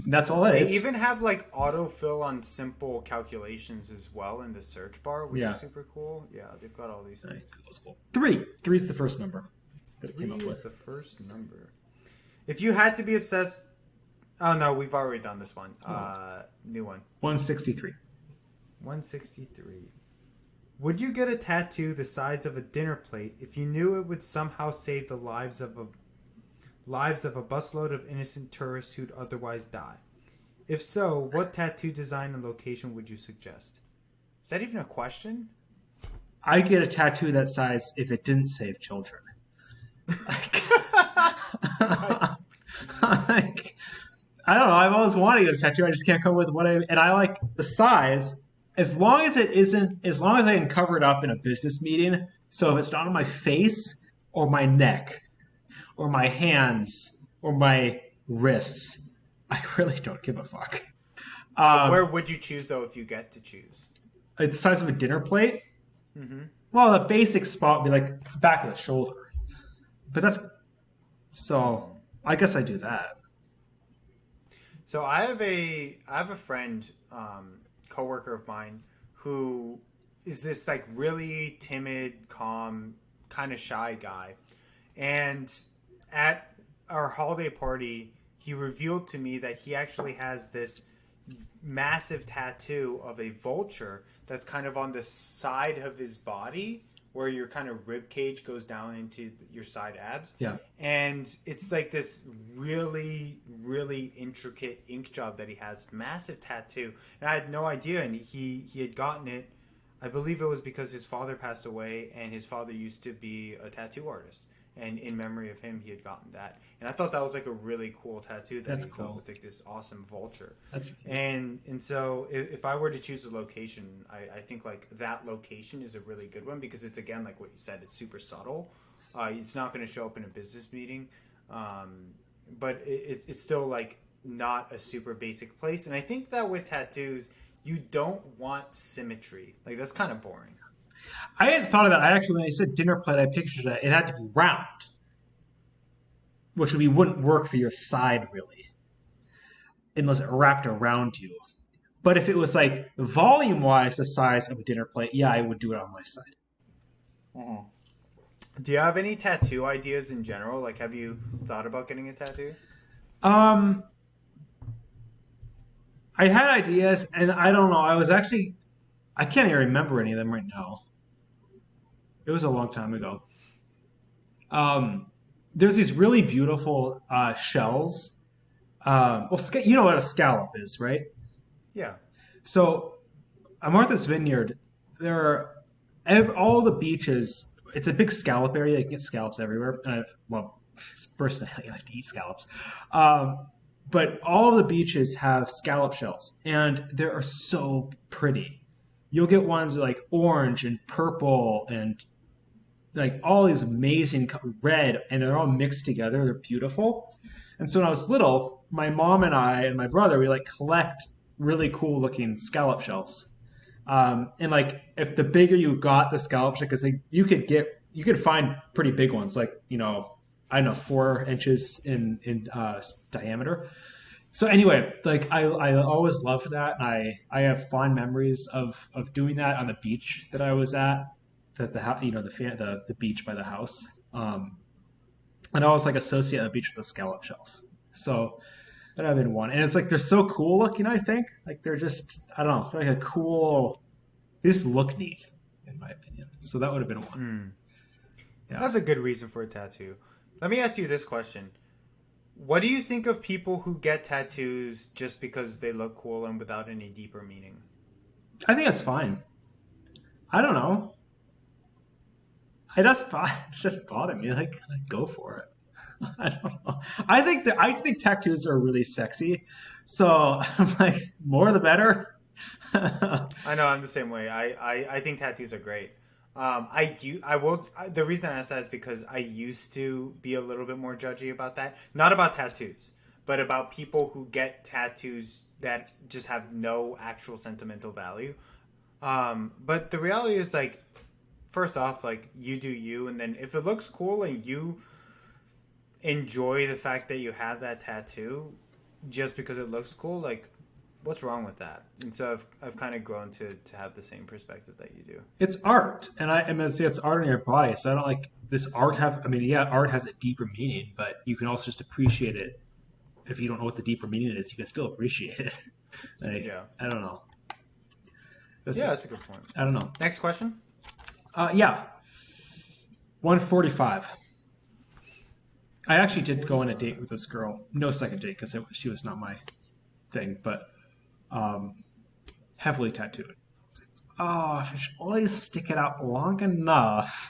That's all it is. They even have like autofill on simple calculations as well in the search bar, which is super cool. Yeah, they've got all these things. Three is the first number that it came up 3 with. is the first number. If you had to be obsessed... Oh, no, we've already done this one. New one. 163. 163. Would you get a tattoo the size of a dinner plate if you knew it would somehow save the lives of a busload of innocent tourists who'd otherwise die? If so, what tattoo design and location would you suggest? Is that even a question? I'd get a tattoo that size if it didn't save children. I don't know. I've always wanted to get a tattoo. I just can't come up with what and I like the size as long as I can cover it up in a business meeting. So if it's not on my face or my neck or my hands or my wrists, I really don't give a fuck. Where would you choose though if you get to choose? It's the size of a dinner plate. Mm-hmm. Well, the basic spot would be like back of the shoulder. But so I guess I do that. So I have a friend, coworker of mine, who is this like really timid, calm, kind of shy guy. And at our holiday party, he revealed to me that he actually has this massive tattoo of a vulture that's kind of on the side of his body, where your kind of rib cage goes down into your side abs. Yeah. And it's like this really, really intricate ink job that he has. Massive tattoo. And I had no idea. And he had gotten it, I believe it was because his father passed away, and his father used to be a tattoo artist. And in memory of him, he had gotten that. And I thought that was like a really cool tattoo that That's he got cool. with like this awesome vulture. That's And so if I were to choose a location, I think like that location is a really good one because it's, again, like what you said, it's super subtle. It's not going to show up in a business meeting, but it's still like not a super basic place. And I think that with tattoos, you don't want symmetry. Like that's kind of boring. I hadn't thought of that. I actually, when I said dinner plate, I pictured that it had to be round, which wouldn't work for your side really, unless it wrapped around you. But if it was like volume wise the size of a dinner plate, yeah, I would do it on my side. Do you have any tattoo ideas in general? Like, have you thought about getting a tattoo? Um, I had ideas, and I don't know. I can't even remember any of them right now. It was a long time ago. There's these really beautiful shells. You know what a scallop is, right? Yeah. So, at Martha's Vineyard, there are all the beaches. It's a big scallop area. You can get scallops everywhere. Personally, I like to eat scallops. But all of the beaches have scallop shells, and they are so pretty. You'll get ones like orange and purple and like all these amazing red, and they're all mixed together. They're beautiful. And so when I was little, my mom and I and my brother, we like collect really cool looking scallop shells. And like if the bigger you got the scallop shell, because you could find pretty big ones, like I don't know, 4 inches in diameter. So anyway, like I always loved that, and I have fond memories of doing that on the beach that I was at, the beach by the house, and I always like associate the beach with the scallop shells. So that I've been one, and it's like they're so cool looking. I think like they're just I don't know, they're like a cool. They just look neat, in my opinion. So that would have been one. Yeah. That's a good reason for a tattoo. Let me ask you this question. What do you think of people who get tattoos just because they look cool and without any deeper meaning? I think that's fine. I don't know. It just bothered me. Like go for it. I don't know. I think tattoos are really sexy. So I'm like, more the better. I know, I'm the same way. I think tattoos are great. The reason I ask that is because I used to be a little bit more judgy about that. Not about tattoos, but about people who get tattoos that just have no actual sentimental value. But the reality is, like, first off, like, you do you, and then if it looks cool and you enjoy the fact that you have that tattoo just because it looks cool, like, what's wrong with that? And so I've kind of grown to have the same perspective that you do. It's art, and I'm gonna say it's art in your body. So I don't like this art art has a deeper meaning, but you can also just appreciate it. If you don't know what the deeper meaning is, you can still appreciate it. Yeah. I don't know. That's a good point. I don't know. Next question. 145. I actually did go on a date with this girl. No second date because she was not my thing, but heavily tattooed. Oh, I should always stick it out long enough.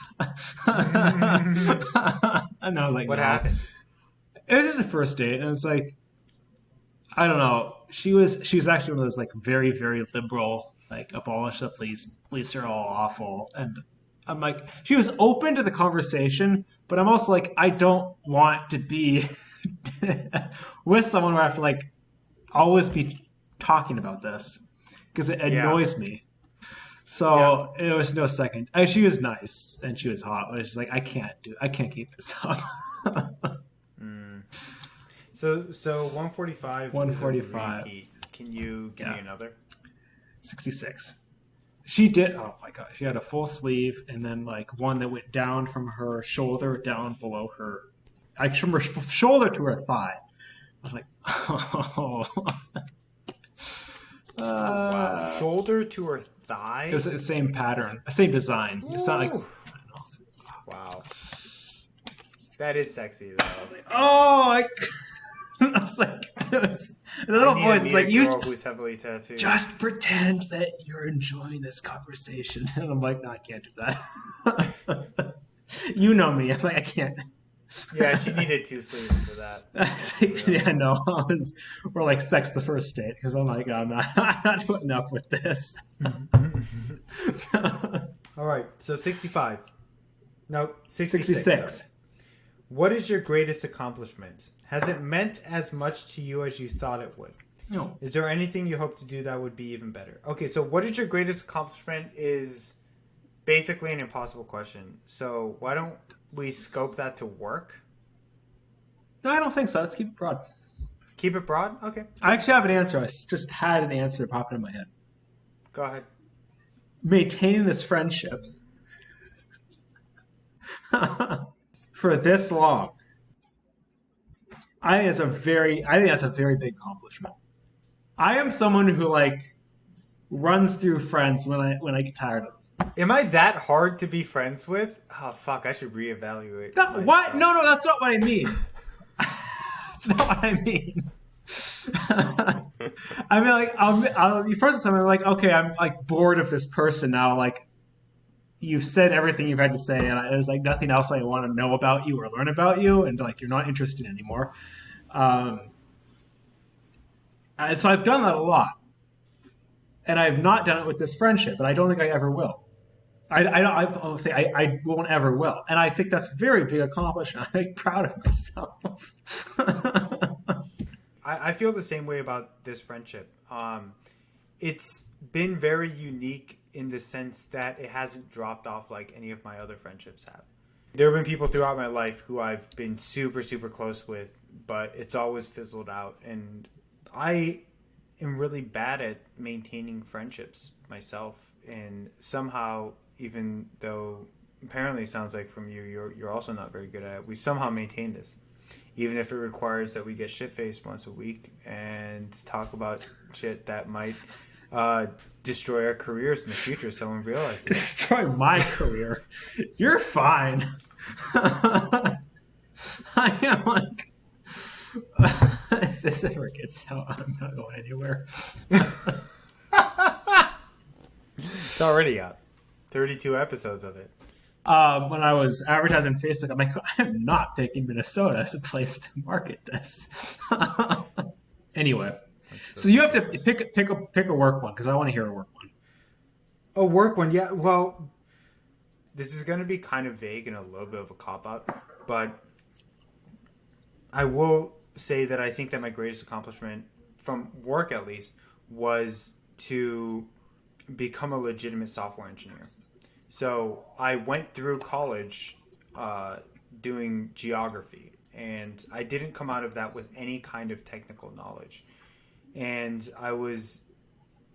And I was like, what no. happened? It was just a first date, and it was like, I don't know. She was actually one of those like very, very liberal, like abolish the police are all awful, and I'm like, she was open to the conversation, but I'm also like, I don't want to be with someone where I have to like always be talking about this because it annoys me. So it was no second. She was nice and she was hot, but it's just like I can't keep this up. So 145. 145. Can you give me another? 66. She did. Oh my god, she had a full sleeve and then like one that went down from her shoulder down below her, like from her shoulder to her thigh. I was like, oh. Wow. Shoulder to her thigh? It was the same pattern, same design. It's not like, I don't know. Wow. That is sexy, though. I was like, oh, I was like, The little I need voice to is meet like, a you girl who's heavily tattooed. just pretend that you're enjoying this conversation. And I'm like, no, I can't do that. You know me. I'm like, I can't. Yeah, she needed 2 sleeves for that. Yeah, no, we're like sex the first date because I'm like, I'm not putting up with this. All right, so 65. No, 66. 66. Sorry. What is your greatest accomplishment? Has it meant as much to you as you thought it would? No. Is there anything you hope to do that would be even better? Okay, so what is your greatest accomplishment is basically an impossible question. So why don't we scope that to work? No, I don't think so. Let's keep it broad. Keep it broad? Okay. I actually have an answer. I just had an answer pop into my head. Go ahead. Maintaining this friendship for this long, I think that's a very big accomplishment. I am someone who like runs through friends when I get tired of them. Am I that hard to be friends with? Oh, fuck. I should reevaluate. What? myself. No, that's not what I mean. That's not what I mean. I mean, like, I'll first time I'm like, okay, I'm like bored of this person now. Like, you've said everything you've had to say, and there's like nothing else I want to know about you or learn about you, and like you're not interested anymore. And so I've done that a lot, and I've not done it with this friendship, and I don't think I ever will. I won't ever will, and I think that's a very big accomplishment. I'm like, proud of myself. I feel the same way about this friendship. It's been very unique in the sense that it hasn't dropped off like any of my other friendships have. There have been people throughout my life who I've been super, super close with, but it's always fizzled out. And I am really bad at maintaining friendships myself. And somehow, even though apparently it sounds like from you, you're also not very good at it, we somehow maintain this. Even if it requires that we get shit-faced once a week and talk about shit that might destroy our careers in the future, someone realizes. Destroy my career. You're fine. I am like, if this ever gets out, I'm not going anywhere. It's already out. 32 episodes of it. When I was advertising Facebook, I'm like, I'm not picking Minnesota as a place to market this. Anyway, so you have to pick a work one because I want to hear a work one. A work one, yeah. Well, this is going to be kind of vague and a little bit of a cop-out, but I will say that I think that my greatest accomplishment, from work at least, was to become a legitimate software engineer. So I went through college doing geography, and I didn't come out of that with any kind of technical knowledge. And I was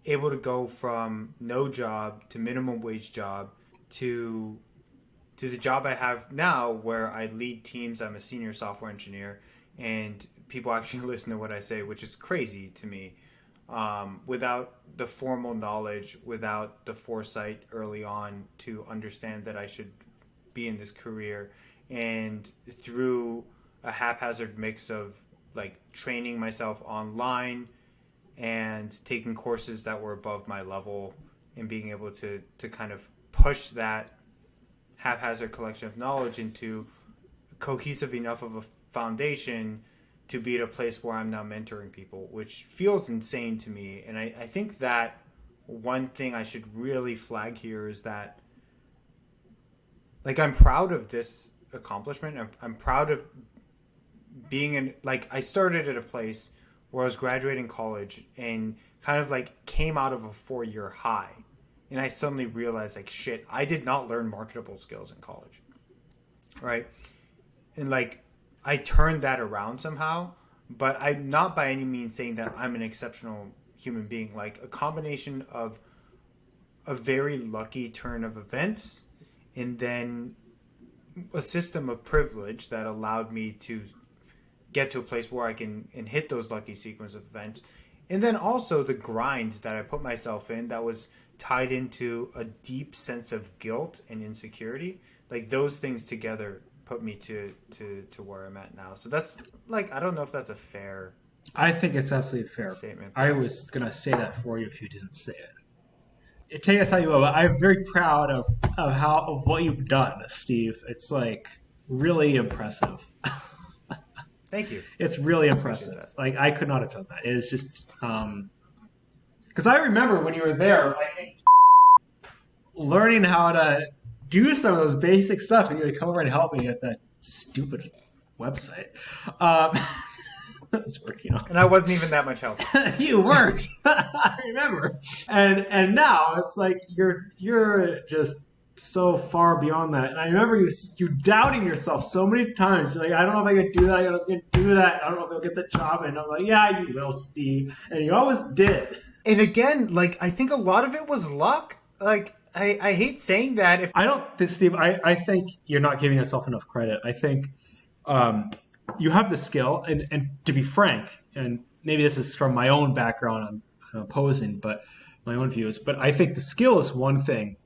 able to go from no job to minimum wage job to the job I have now, where I lead teams. I'm a senior software engineer, and people actually listen to what I say, which is crazy to me. Without the formal knowledge, without the foresight early on to understand that I should be in this career, and through a haphazard mix of like training myself online and taking courses that were above my level and being able to kind of push that haphazard collection of knowledge into cohesive enough of a foundation to be at a place where I'm now mentoring people, which feels insane to me. And I think that one thing I should really flag here is that, like, I'm proud of this accomplishment. I'm proud of being in, like, I started at a place where I was graduating college and kind of like came out of a 4-year high. And I suddenly realized, like, shit, I did not learn marketable skills in college. Right? And like, I turned that around somehow, but I'm not by any means saying that I'm an exceptional human being. Like, a combination of a very lucky turn of events and then a system of privilege that allowed me to get to a place where I can and hit those lucky sequence of events. And then also the grind that I put myself in that was tied into a deep sense of guilt and insecurity. Like, those things together put me to where I'm at now. So that's, like, I don't know if that's a fair I think it's absolutely fair. statement. I was gonna say that for you if you didn't say it. Take us how you will. I'm very proud of what you've done, Steve. It's like really impressive. Thank you. It's really I appreciate impressive. that. Like I could not have done that. It's just because I remember when you were there, like learning how to do some of those basic stuff, and you would come over and help me at that stupid website. Um, it's working on. And I wasn't even that much help. You weren't. I remember. And now it's like you're just so far beyond that. And I remember you doubting yourself so many times. You're like, I don't know if I can do that. I don't know if I can do that. I don't know if I'll get the job. And I'm like, yeah, you will, Steve. And you always did. And again, like, I think a lot of it was luck. Like, I hate saying that. I don't think, Steve, I think you're not giving yourself enough credit. I think you have the skill. And to be frank, and maybe this is from my own background on opposing, but my own views, but I think the skill is one thing.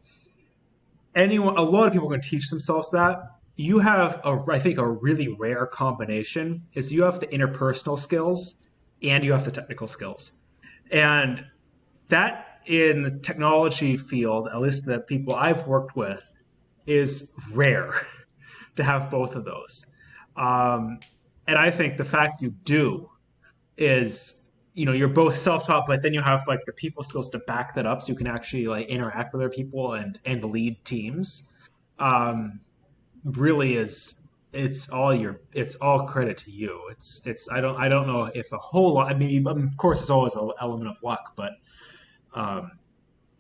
A lot of people can teach themselves that. You have I think a really rare combination is you have the interpersonal skills and you have the technical skills. And that in the technology field, at least the people I've worked with, is rare to have both of those. And I think the fact you do is, you're both self-taught, but then you have like the people skills to back that up, so you can actually like interact with other people and lead teams. Really is it's all credit to you. I don't know if a whole lot. I mean, of course, there's always an element of luck, but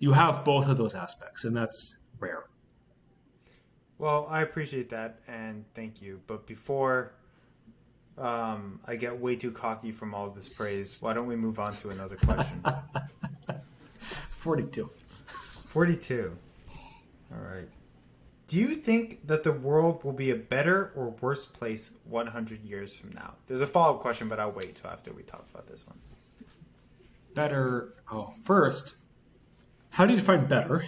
you have both of those aspects, and that's rare. Well, I appreciate that, and thank you. But before I get way too cocky from all this praise, why don't we move on to another question? 42. 42. All right. Do you think that the world will be a better or worse place 100 years from now? There's a follow-up question, but I'll wait till after we talk about this one. Better. Oh, first, how do you define better?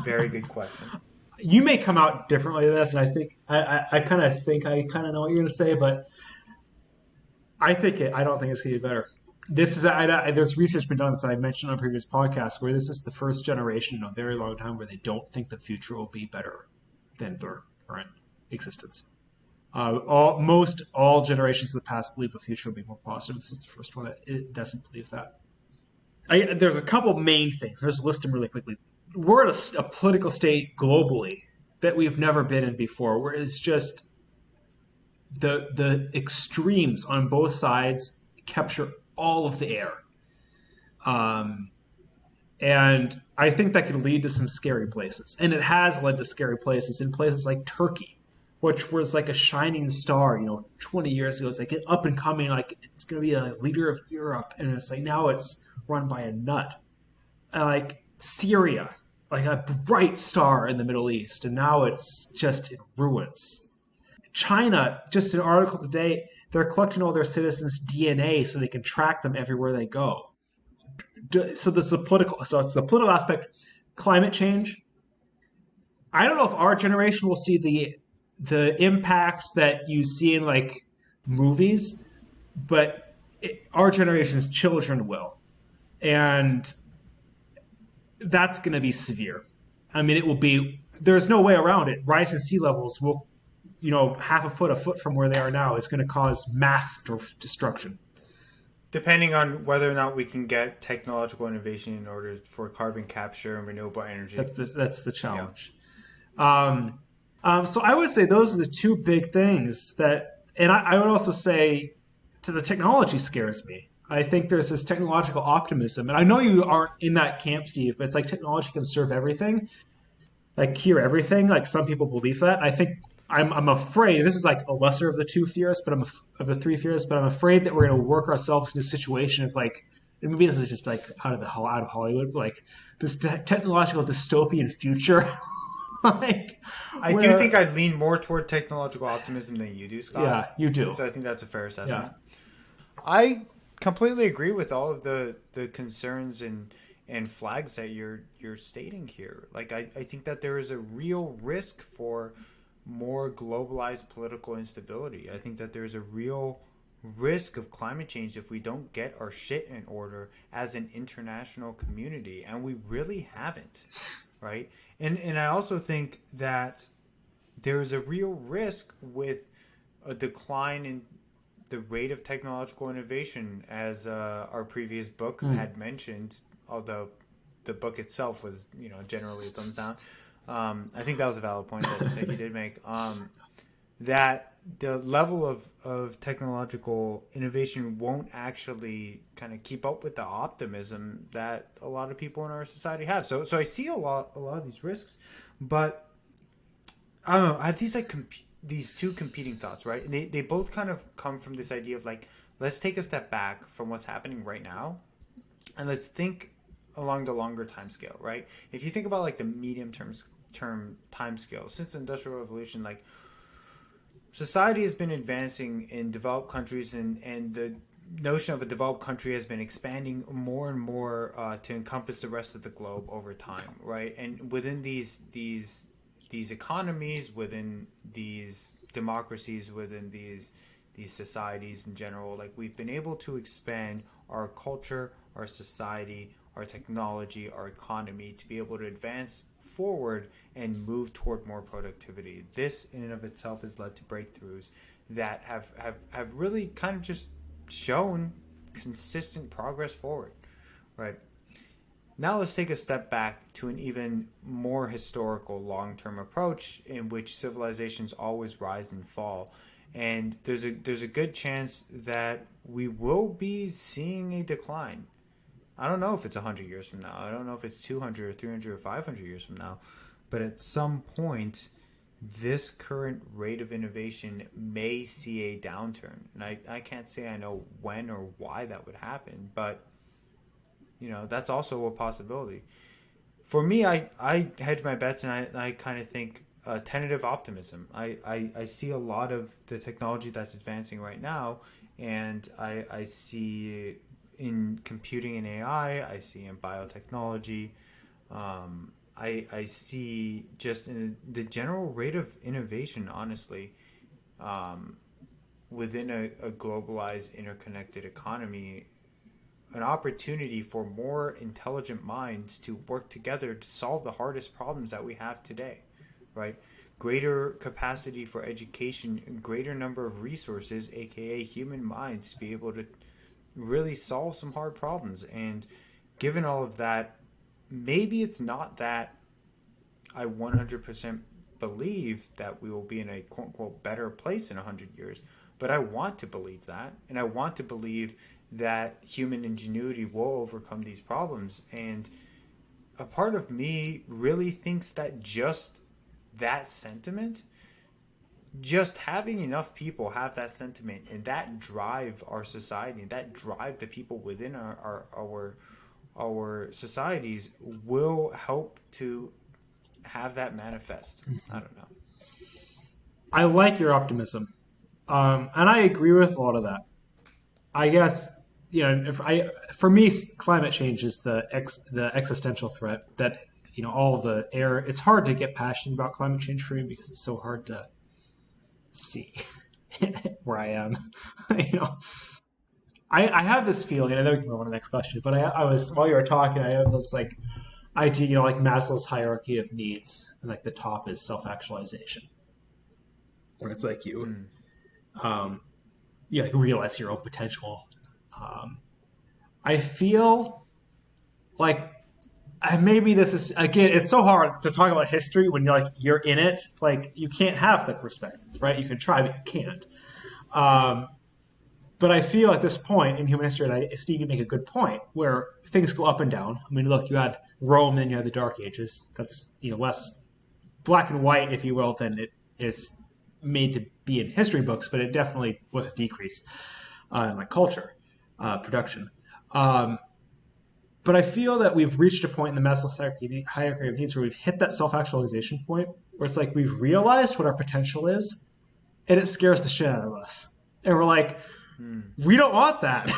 Very good question. You may come out differently than this, and I think I kind of know what you're going to say, but I don't think it's going to be better. This is there's research been done, as I mentioned on a previous podcast, where this is the first generation in a very long time where they don't think the future will be better than their current existence. All generations of the past believe the future will be more positive. This is the first one that doesn't believe that. There's a couple main things. I'll just list them really quickly. We're at a political state globally that we've never been in before, where it's just the extremes on both sides capture all of the air. And I think that could lead to some scary places. And it has led to scary places in places like Turkey, which was like a shining star, 20 years ago. It's like up and coming, like it's going to be a leader of Europe. And it's like now it's run by a nut. And like Syria, like a bright star in the Middle East. And now it's just in ruins. China, just an article today, they're collecting all their citizens' DNA so they can track them everywhere they go. So it's the political aspect. Climate change. I don't know if our generation will see the impacts that you see in like movies, but our generation's children will, and that's going to be severe. I mean, it will be. There's no way around it. Rising sea levels will, half a foot from where they are now is going to cause mass destruction. Depending on whether or not we can get technological innovation in order for carbon capture and renewable energy. That's the challenge. Yeah. So I would say those are the two big things and I would also say the technology scares me. I think there's this technological optimism, and I know you aren't in that camp, Steve, but it's like technology can serve everything, like cure everything. Like some people believe that. I think I'm afraid this is like a lesser of the two fears, but of the three fears. But I'm afraid that we're going to work ourselves into a situation of like, and maybe this is just like out of Hollywood, but like this technological dystopian future. I do think I lean more toward technological optimism than you do, Scott. Yeah, you do. So I think that's a fair assessment. Yeah. I completely agree with all of the concerns and flags that you're stating here. Like I think that there is a real risk for more globalized political instability. I think that there's a real risk of climate change if we don't get our shit in order as an international community, and we really haven't, right? And I also think that there is a real risk with a decline in the rate of technological innovation, as our previous book had mentioned, although the book itself was, generally a thumbs down. I think that was a valid point that you did make. That the level of technological innovation won't actually kind of keep up with the optimism that a lot of people in our society have. So I see a lot of these risks, but I don't know. I have these two competing thoughts, right? And they both kind of come from this idea of like, let's take a step back from what's happening right now, and let's think along the longer time scale, right? If you think about like the medium term time scale, since the Industrial Revolution, like society has been advancing in developed countries, and the notion of a developed country has been expanding more and more to encompass the rest of the globe over time, right? And within these economies, within these democracies, within these societies in general, like we've been able to expand our culture, our society, our technology, our economy to be able to advance forward and move toward more productivity. This in and of itself has led to breakthroughs that have really kind of just shown consistent progress forward, right? Now let's take a step back to an even more historical long-term approach in which civilizations always rise and fall. And there's a good chance that we will be seeing a decline. I don't know if it's 100 years from now. I don't know if it's 200 or 300 or 500 years from now. But at some point, this current rate of innovation may see a downturn. And I can't say I know when or why that would happen, but that's also a possibility. For me, I hedge my bets, and I kind of think tentative optimism. I see a lot of the technology that's advancing right now, and I see in computing and AI, I see in biotechnology, I see just in the general rate of innovation, honestly, within a globalized, interconnected economy, an opportunity for more intelligent minds to work together to solve the hardest problems that we have today, right? Greater capacity for education, greater number of resources, aka human minds, to be able to really solve some hard problems. And given all of that, maybe it's not that I 100% believe that we will be in a quote-unquote better place in 100 years, but I want to believe that, and I want to believe that human ingenuity will overcome these problems. And a part of me really thinks that just that sentiment, just having enough people have that sentiment and that drive our society, and that drive the people within our societies, will help to have that manifest. I don't know. I like your optimism, and I agree with a lot of that. I guess for me, climate change is the existential threat that all of the air. It's hard to get passionate about climate change for me because it's so hard to see where I am. I have this feeling, and I know we can move on to the next question, but I was, while you were talking, I had this like idea, like Maslow's hierarchy of needs, and like the top is self-actualization, where it's like you like realize your own potential. I feel like maybe this is, again, it's so hard to talk about history when you're in it. Like, you can't have that perspective, right? You can try, but you can't. But I feel at this point in human history, and Steve, you make a good point, where things go up and down. I mean, look, you had Rome, then you had the Dark Ages. That's less black and white, if you will, than it is made to be in history books, but it definitely was a decrease in like culture, production. But I feel that we've reached a point in the Maslow's hierarchy of needs where we've hit that self-actualization point, where it's like we've realized what our potential is, and it scares the shit out of us. And we're like, we don't want that.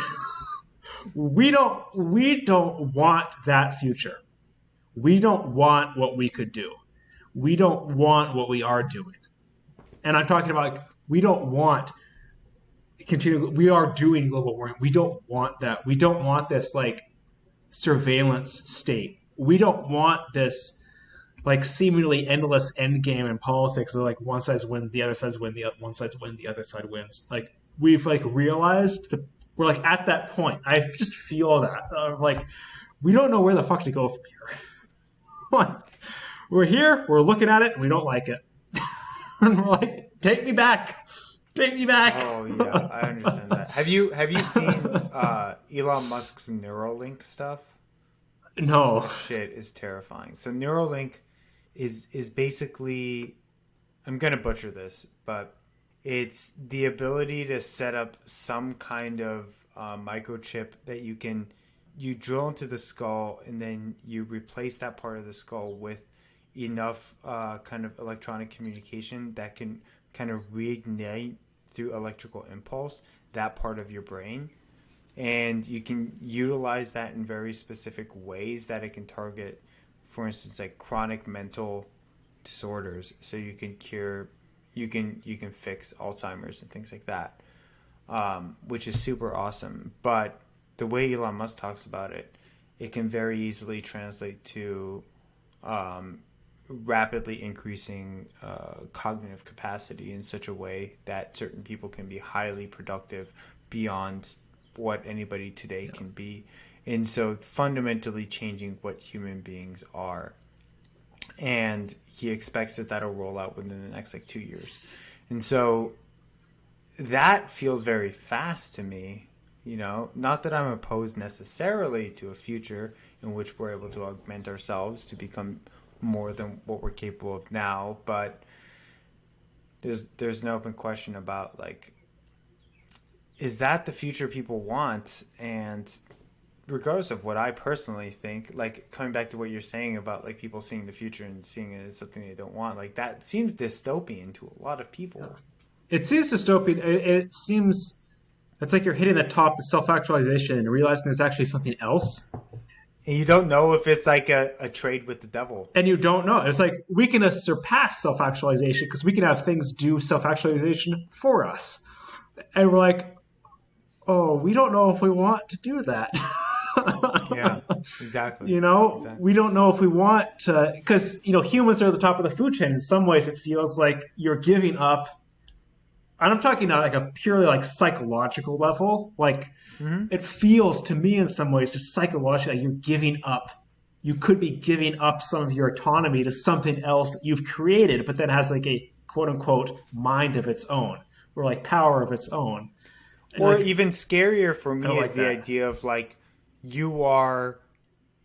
we don't want that future. We don't want what we could do. We don't want what we are doing. And I'm talking about, like, we don't want continue. We are doing global warming. We don't want that. We don't want this like surveillance state. We don't want this like seemingly endless end game in politics of like one side wins, the other side wins, one side wins, the other side wins. Like we've like realized that we're like at that point. I just feel that like we don't know where the fuck to go from here. We're here, we're looking at it, and we don't like it. And we're like, take me back. Take me back. Oh yeah, I understand that. Have you seen Elon Musk's Neuralink stuff? No. Shit is terrifying. So Neuralink is basically, I'm gonna butcher this, but it's the ability to set up some kind of microchip that you drill into the skull, and then you replace that part of the skull with enough kind of electronic communication that can kind of reignite through electrical impulse that part of your brain, and you can utilize that in very specific ways that it can target, for instance, like chronic mental disorders. So you can fix Alzheimer's and things like that, which is super awesome. But the way Elon Musk talks about it, it can very easily translate to rapidly increasing cognitive capacity in such a way that certain people can be highly productive beyond what anybody today can be. And so fundamentally changing what human beings are. And he expects that'll roll out within the next like 2 years. And so that feels very fast to me, you know, not that I'm opposed necessarily to a future in which we're able to augment ourselves to become more than what we're capable of now, but there's an open question about like, is that the future people want? And regardless of what I personally think, like coming back to what you're saying about like people seeing the future and seeing it as something they don't want, like that seems dystopian to a lot of people. It seems dystopian. It seems it's like you're hitting the top, the self-actualization, and realizing there's actually something else. And you don't know if it's like a trade with the devil. And you don't know. It's like we can surpass self-actualization because we can have things do self-actualization for us. And we're like, oh, we don't know if we want to do that. Yeah, exactly. You know, exactly. We don't know if we want to, because, you know, humans are at the top of the food chain. In some ways, it feels like you're giving up. And I'm talking about like a purely like psychological level. Like it feels to me in some ways just psychologically like you're giving up. You could be giving up some of your autonomy to something else that you've created, but then has like a quote unquote mind of its own or like power of its own. And or like, even scarier for me is like the that. idea of like you are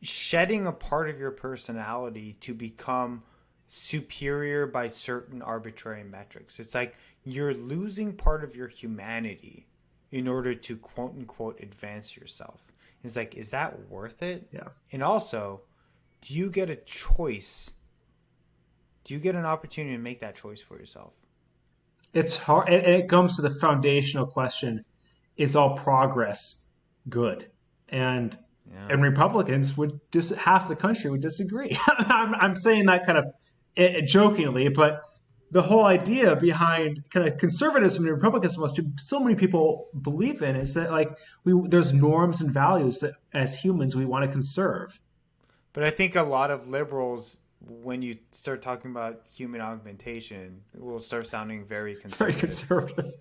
shedding a part of your personality to become superior by certain arbitrary metrics. It's like you're losing part of your humanity in order to quote unquote advance yourself. It's like, is that worth it? Yeah. And also, do you get a choice? Do you get an opportunity to make that choice for yourself? It's hard. And it comes to the foundational question: is all progress good? And Republicans would half the country would disagree. I'm saying that kind of jokingly, but the whole idea behind kind of conservatism and republicanism, what so many people believe in, is that like there's norms and values that as humans we want to conserve. But I think a lot of liberals, when you start talking about human augmentation, will start sounding very conservative. Very conservative.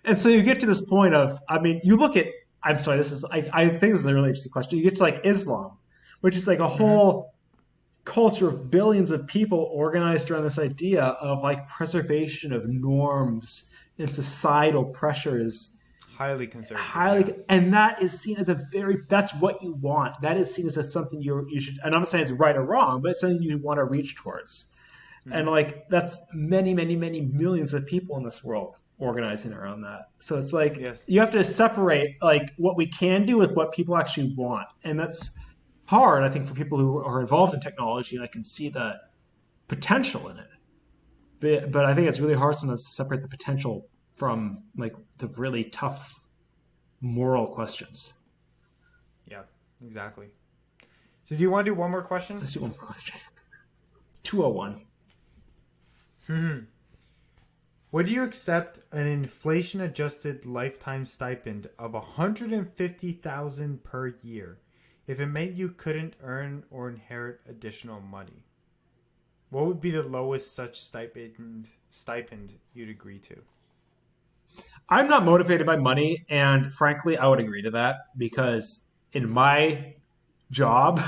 And so you get to this point of, I mean, you look at, I'm sorry, I think this is a really interesting question. You get to like Islam, which is like a whole culture of billions of people organized around this idea of like preservation of norms and societal pressures. Highly conservative. And that is seen as that's what you want. That is seen as something you should, and I'm not saying it's right or wrong, but it's something you want to reach towards. And like that's many, many, many millions of people in this world organizing around that. So it's like you have to separate like what we can do with what people actually want. And that's hard, I think, for people who are involved in technology, and I can see the potential in it. But I think it's really hard sometimes to separate the potential from like the really tough moral questions. Yeah, exactly. So do you want to do one more question? Let's do one more question. 201. Would you accept an inflation-adjusted lifetime stipend of 150,000 per year if it meant you couldn't earn or inherit additional money? What would be the lowest such stipend you'd agree to? I'm not motivated by money, and frankly, I would agree to that because in my job,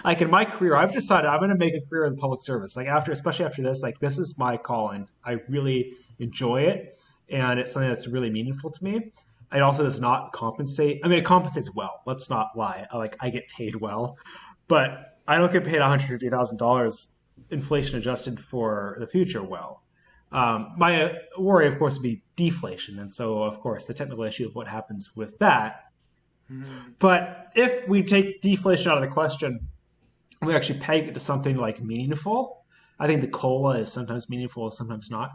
like in my career, I've decided I'm going to make a career in public service. Like after, especially after this, like this is my calling. I really enjoy it, and it's something that's really meaningful to me. It also does not compensate. I mean, it compensates well. Let's not lie. I get paid well, but I don't get paid $150,000 inflation adjusted for the future well. My worry, of course, would be deflation, and so of course the technical issue of what happens with that. Mhm. But if we take deflation out of the question, we actually peg it to something like meaningful. I think the cola is sometimes meaningful, sometimes not.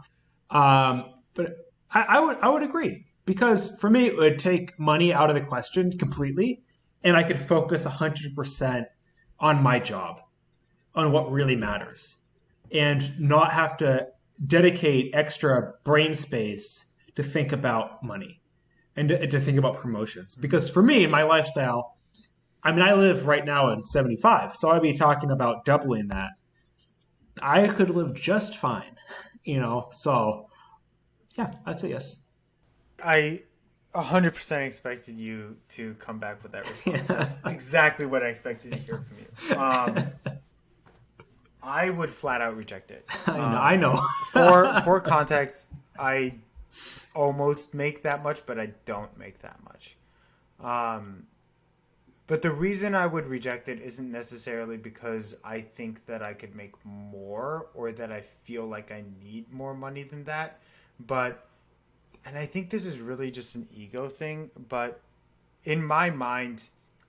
But I would agree because for me it would take money out of the question completely, and I could focus 100% on my job, on what really matters, and not have to dedicate extra brain space to think about money and to think about promotions. Because for me, in my lifestyle, I mean, I live right now in 75, so I'd be talking about doubling that. I could live just fine, So yeah, I'd say yes. I 100% expected you to come back with that response. That's exactly what I expected to hear from you. I would flat out reject it. I know. For context, I almost make that much, but I don't make that much. Um, but the reason I would reject it isn't necessarily because I think that I could make more or that I feel like I need more money than that. But, and I think this is really just an ego thing, but in my mind,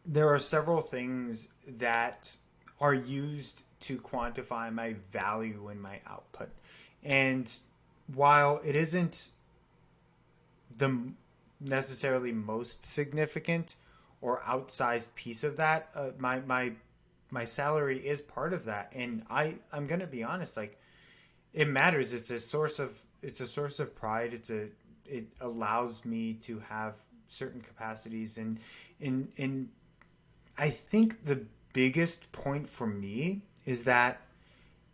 there are several things that are used to quantify my value and my output. And while it isn't the necessarily most significant or outsized piece of that, my salary is part of that, and I'm gonna be honest, like it matters. It's a source of pride. It allows me to have certain capacities, and in I think the biggest point for me is that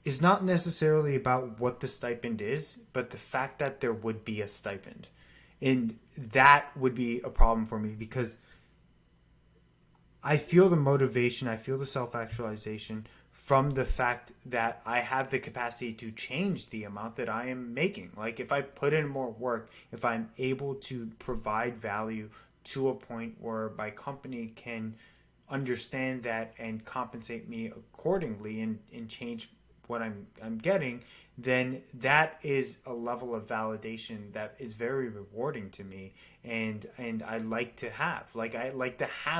is not necessarily about what the stipend is, but the fact that there would be a stipend. And that would be a problem for me because I feel the motivation, I feel the self actualization from the fact that I have the capacity to change the amount that I am making. Like if I put in more work, if I'm able to provide value to a point where my company can understand that and compensate me accordingly and change what I'm getting, then that is a level of validation that is very rewarding to me, and I like to have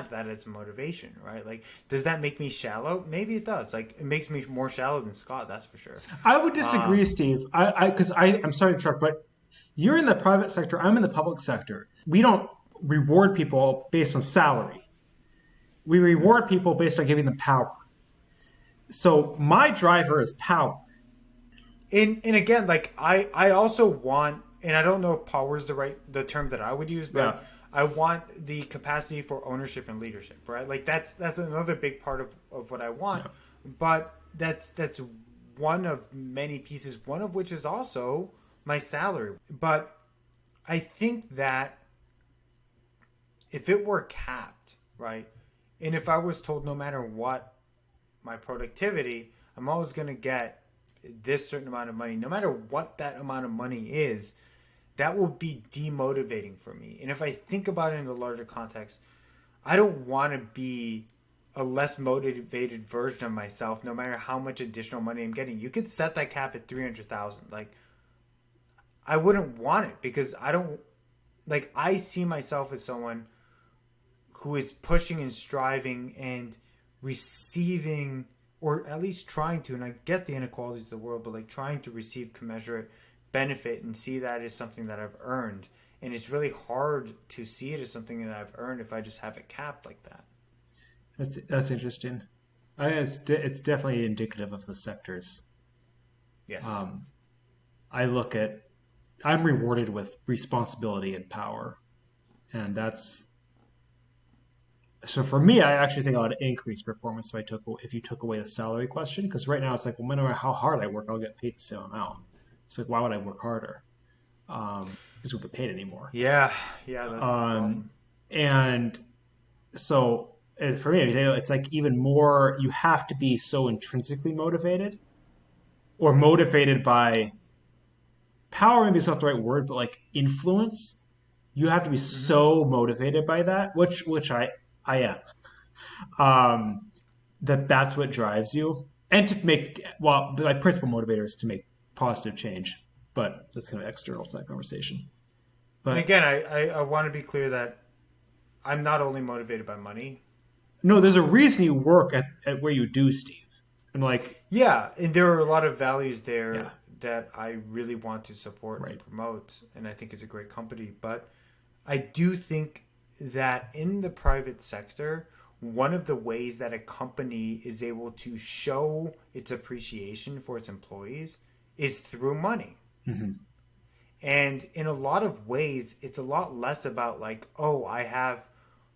that as motivation, right? Like, does that make me shallow? Maybe it does. Like, it makes me more shallow than Scott, that's for sure. I would disagree, Um, Steve. I'm sorry to interrupt, but you're in the private sector. I'm in the public sector. We don't reward people based on salary. We reward people based on giving them power. So my driver is power. and again, like I also want, and I don't know if power is the term that I would use, but Yeah. I want the capacity for ownership and leadership, right? Like that's another big part of what I want, Yeah. but that's one of many pieces, one of which is also my salary. But I think that if it were capped, right, and if I was told no matter what my productivity, I'm always going to get this certain amount of money, no matter what that amount of money is, that will be demotivating for me. And if I think about it in the larger context, I don't want to be a less motivated version of myself, no matter how much additional money I'm getting. You could set that cap at 300,000. Like, I wouldn't want it because I don't like. I see myself as someone who is pushing and striving and receiving, or at least trying to, and I get the inequalities of the world, but like trying to receive commensurate benefit and see that as something that I've earned. And it's really hard to see it as something that I've earned if I just have it capped like that. That's interesting. It's definitely indicative of the sectors. Yes. Um, I'm rewarded with responsibility and power. And so for me, I actually think I would increase performance if you took away the salary question. Because right now it's like, well, no matter how hard I work, I'll get paid the same amount. It's like, why would I work harder? Because we don't get paid anymore. Yeah, yeah, that's the Um, problem. and so for me, it's like even more, you have to be so intrinsically motivated or motivated by power, maybe it's not the right word, but like influence. You have to be Hmm. so motivated by that, which I am. Um, that's what drives you, and to make well, my principal motivator is to make positive change, but that's kind of external to that conversation. And But again, I want to be clear that I'm not only motivated by money. no, there's a reason you work at where you do, Steve. And like, Yeah, and there are a lot of values yeah, there that I really want to support and right. promote, and I think it's a great company. But I do think that in the private sector, one of the ways that a company is able to show its appreciation for its employees is through money. Hmm. And in a lot of ways, it's a lot less about like, oh, I have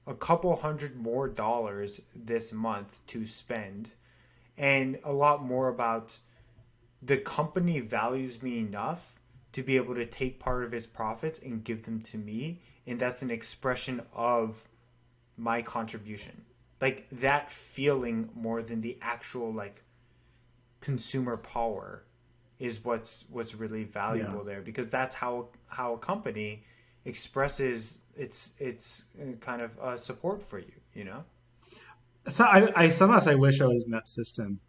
a couple hundred more dollars this month to spend, and a lot more about the company values me enough to be able to take part of its profits and give them to me. And that's an expression of my contribution. Like that feeling more than the actual like consumer power is what's really Yeah. valuable there, because that's how a company expresses its kind of support for you, you know. So I sometimes I wish I was in that system,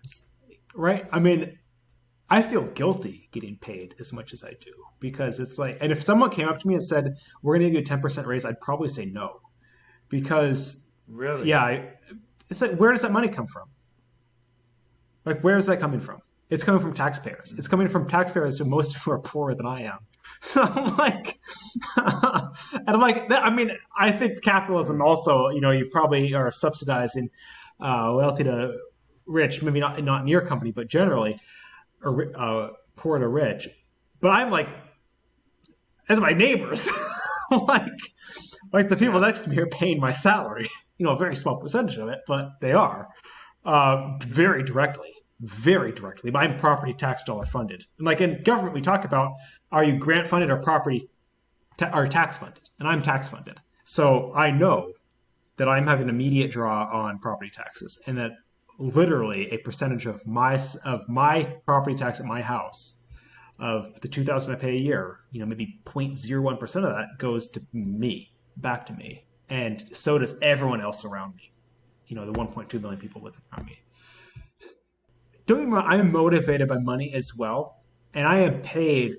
right? I mean, I feel guilty getting paid as much as I do because it's like, and if someone came up to me and said, "We're going to give you a 10% raise," I'd probably say no because, Really. yeah, it's like, where does that money come from? Like, where is that coming from? It's coming from taxpayers. It's coming from taxpayers who most of who are poorer than I am. So I'm like, and I'm like, I mean, I think capitalism also, you probably are subsidizing wealthy to rich, maybe not in your company, but generally, or poor to rich. But I'm like, as my neighbors, like, like the people Yeah. next to me are paying my salary. A very small percentage of it, but they are very directly. Very directly. I'm property tax dollar funded. And like in government, we talk about are you grant funded or property or tax funded? And I'm tax funded. So I know that I'm having an immediate draw on property taxes, and that literally a percentage of my property tax at my house of the 2,000 I pay a year, maybe 0.01% of that goes to me, back to me, and so does everyone else around me. The 1.2 million people live around me. Don't get me wrong, I am motivated by money as well, and I am paid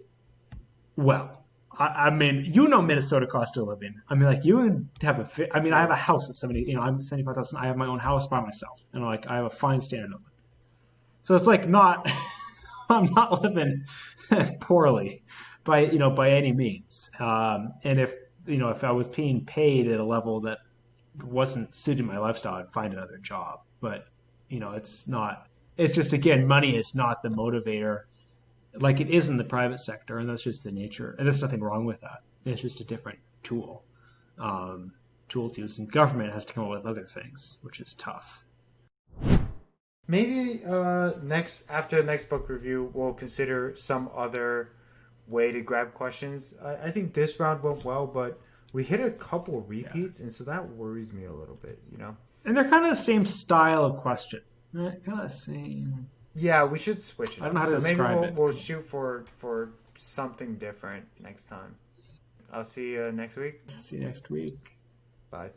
well. I mean, Minnesota cost of living. I mean, like you have I mean, I have Yeah. a house at 70. I'm 75,000. I have my own house by myself, and like I have a fine standard of living. So it's like not. I'm not living poorly by any means. And if I was being paid at a level that wasn't suiting my lifestyle, I'd find another job. But it's not. It's just again, money is not the motivator like it is in the private sector, and that's just the nature. And there's nothing wrong with that. It's just a different tool, um, tool to use. And government has to come up with other things, which is tough. Maybe next after the next book review, we'll consider some other way to grab questions. I think this round went well, but we hit a couple Yeah, repeats, and so that worries me a little bit. You know. and they're kind of the same style of question, right? Kind of the same. Yeah, we should switch it I don't know up. how to So maybe describe we'll it. we'll shoot for something different next time. I'll see you next week. See you next week. Bye.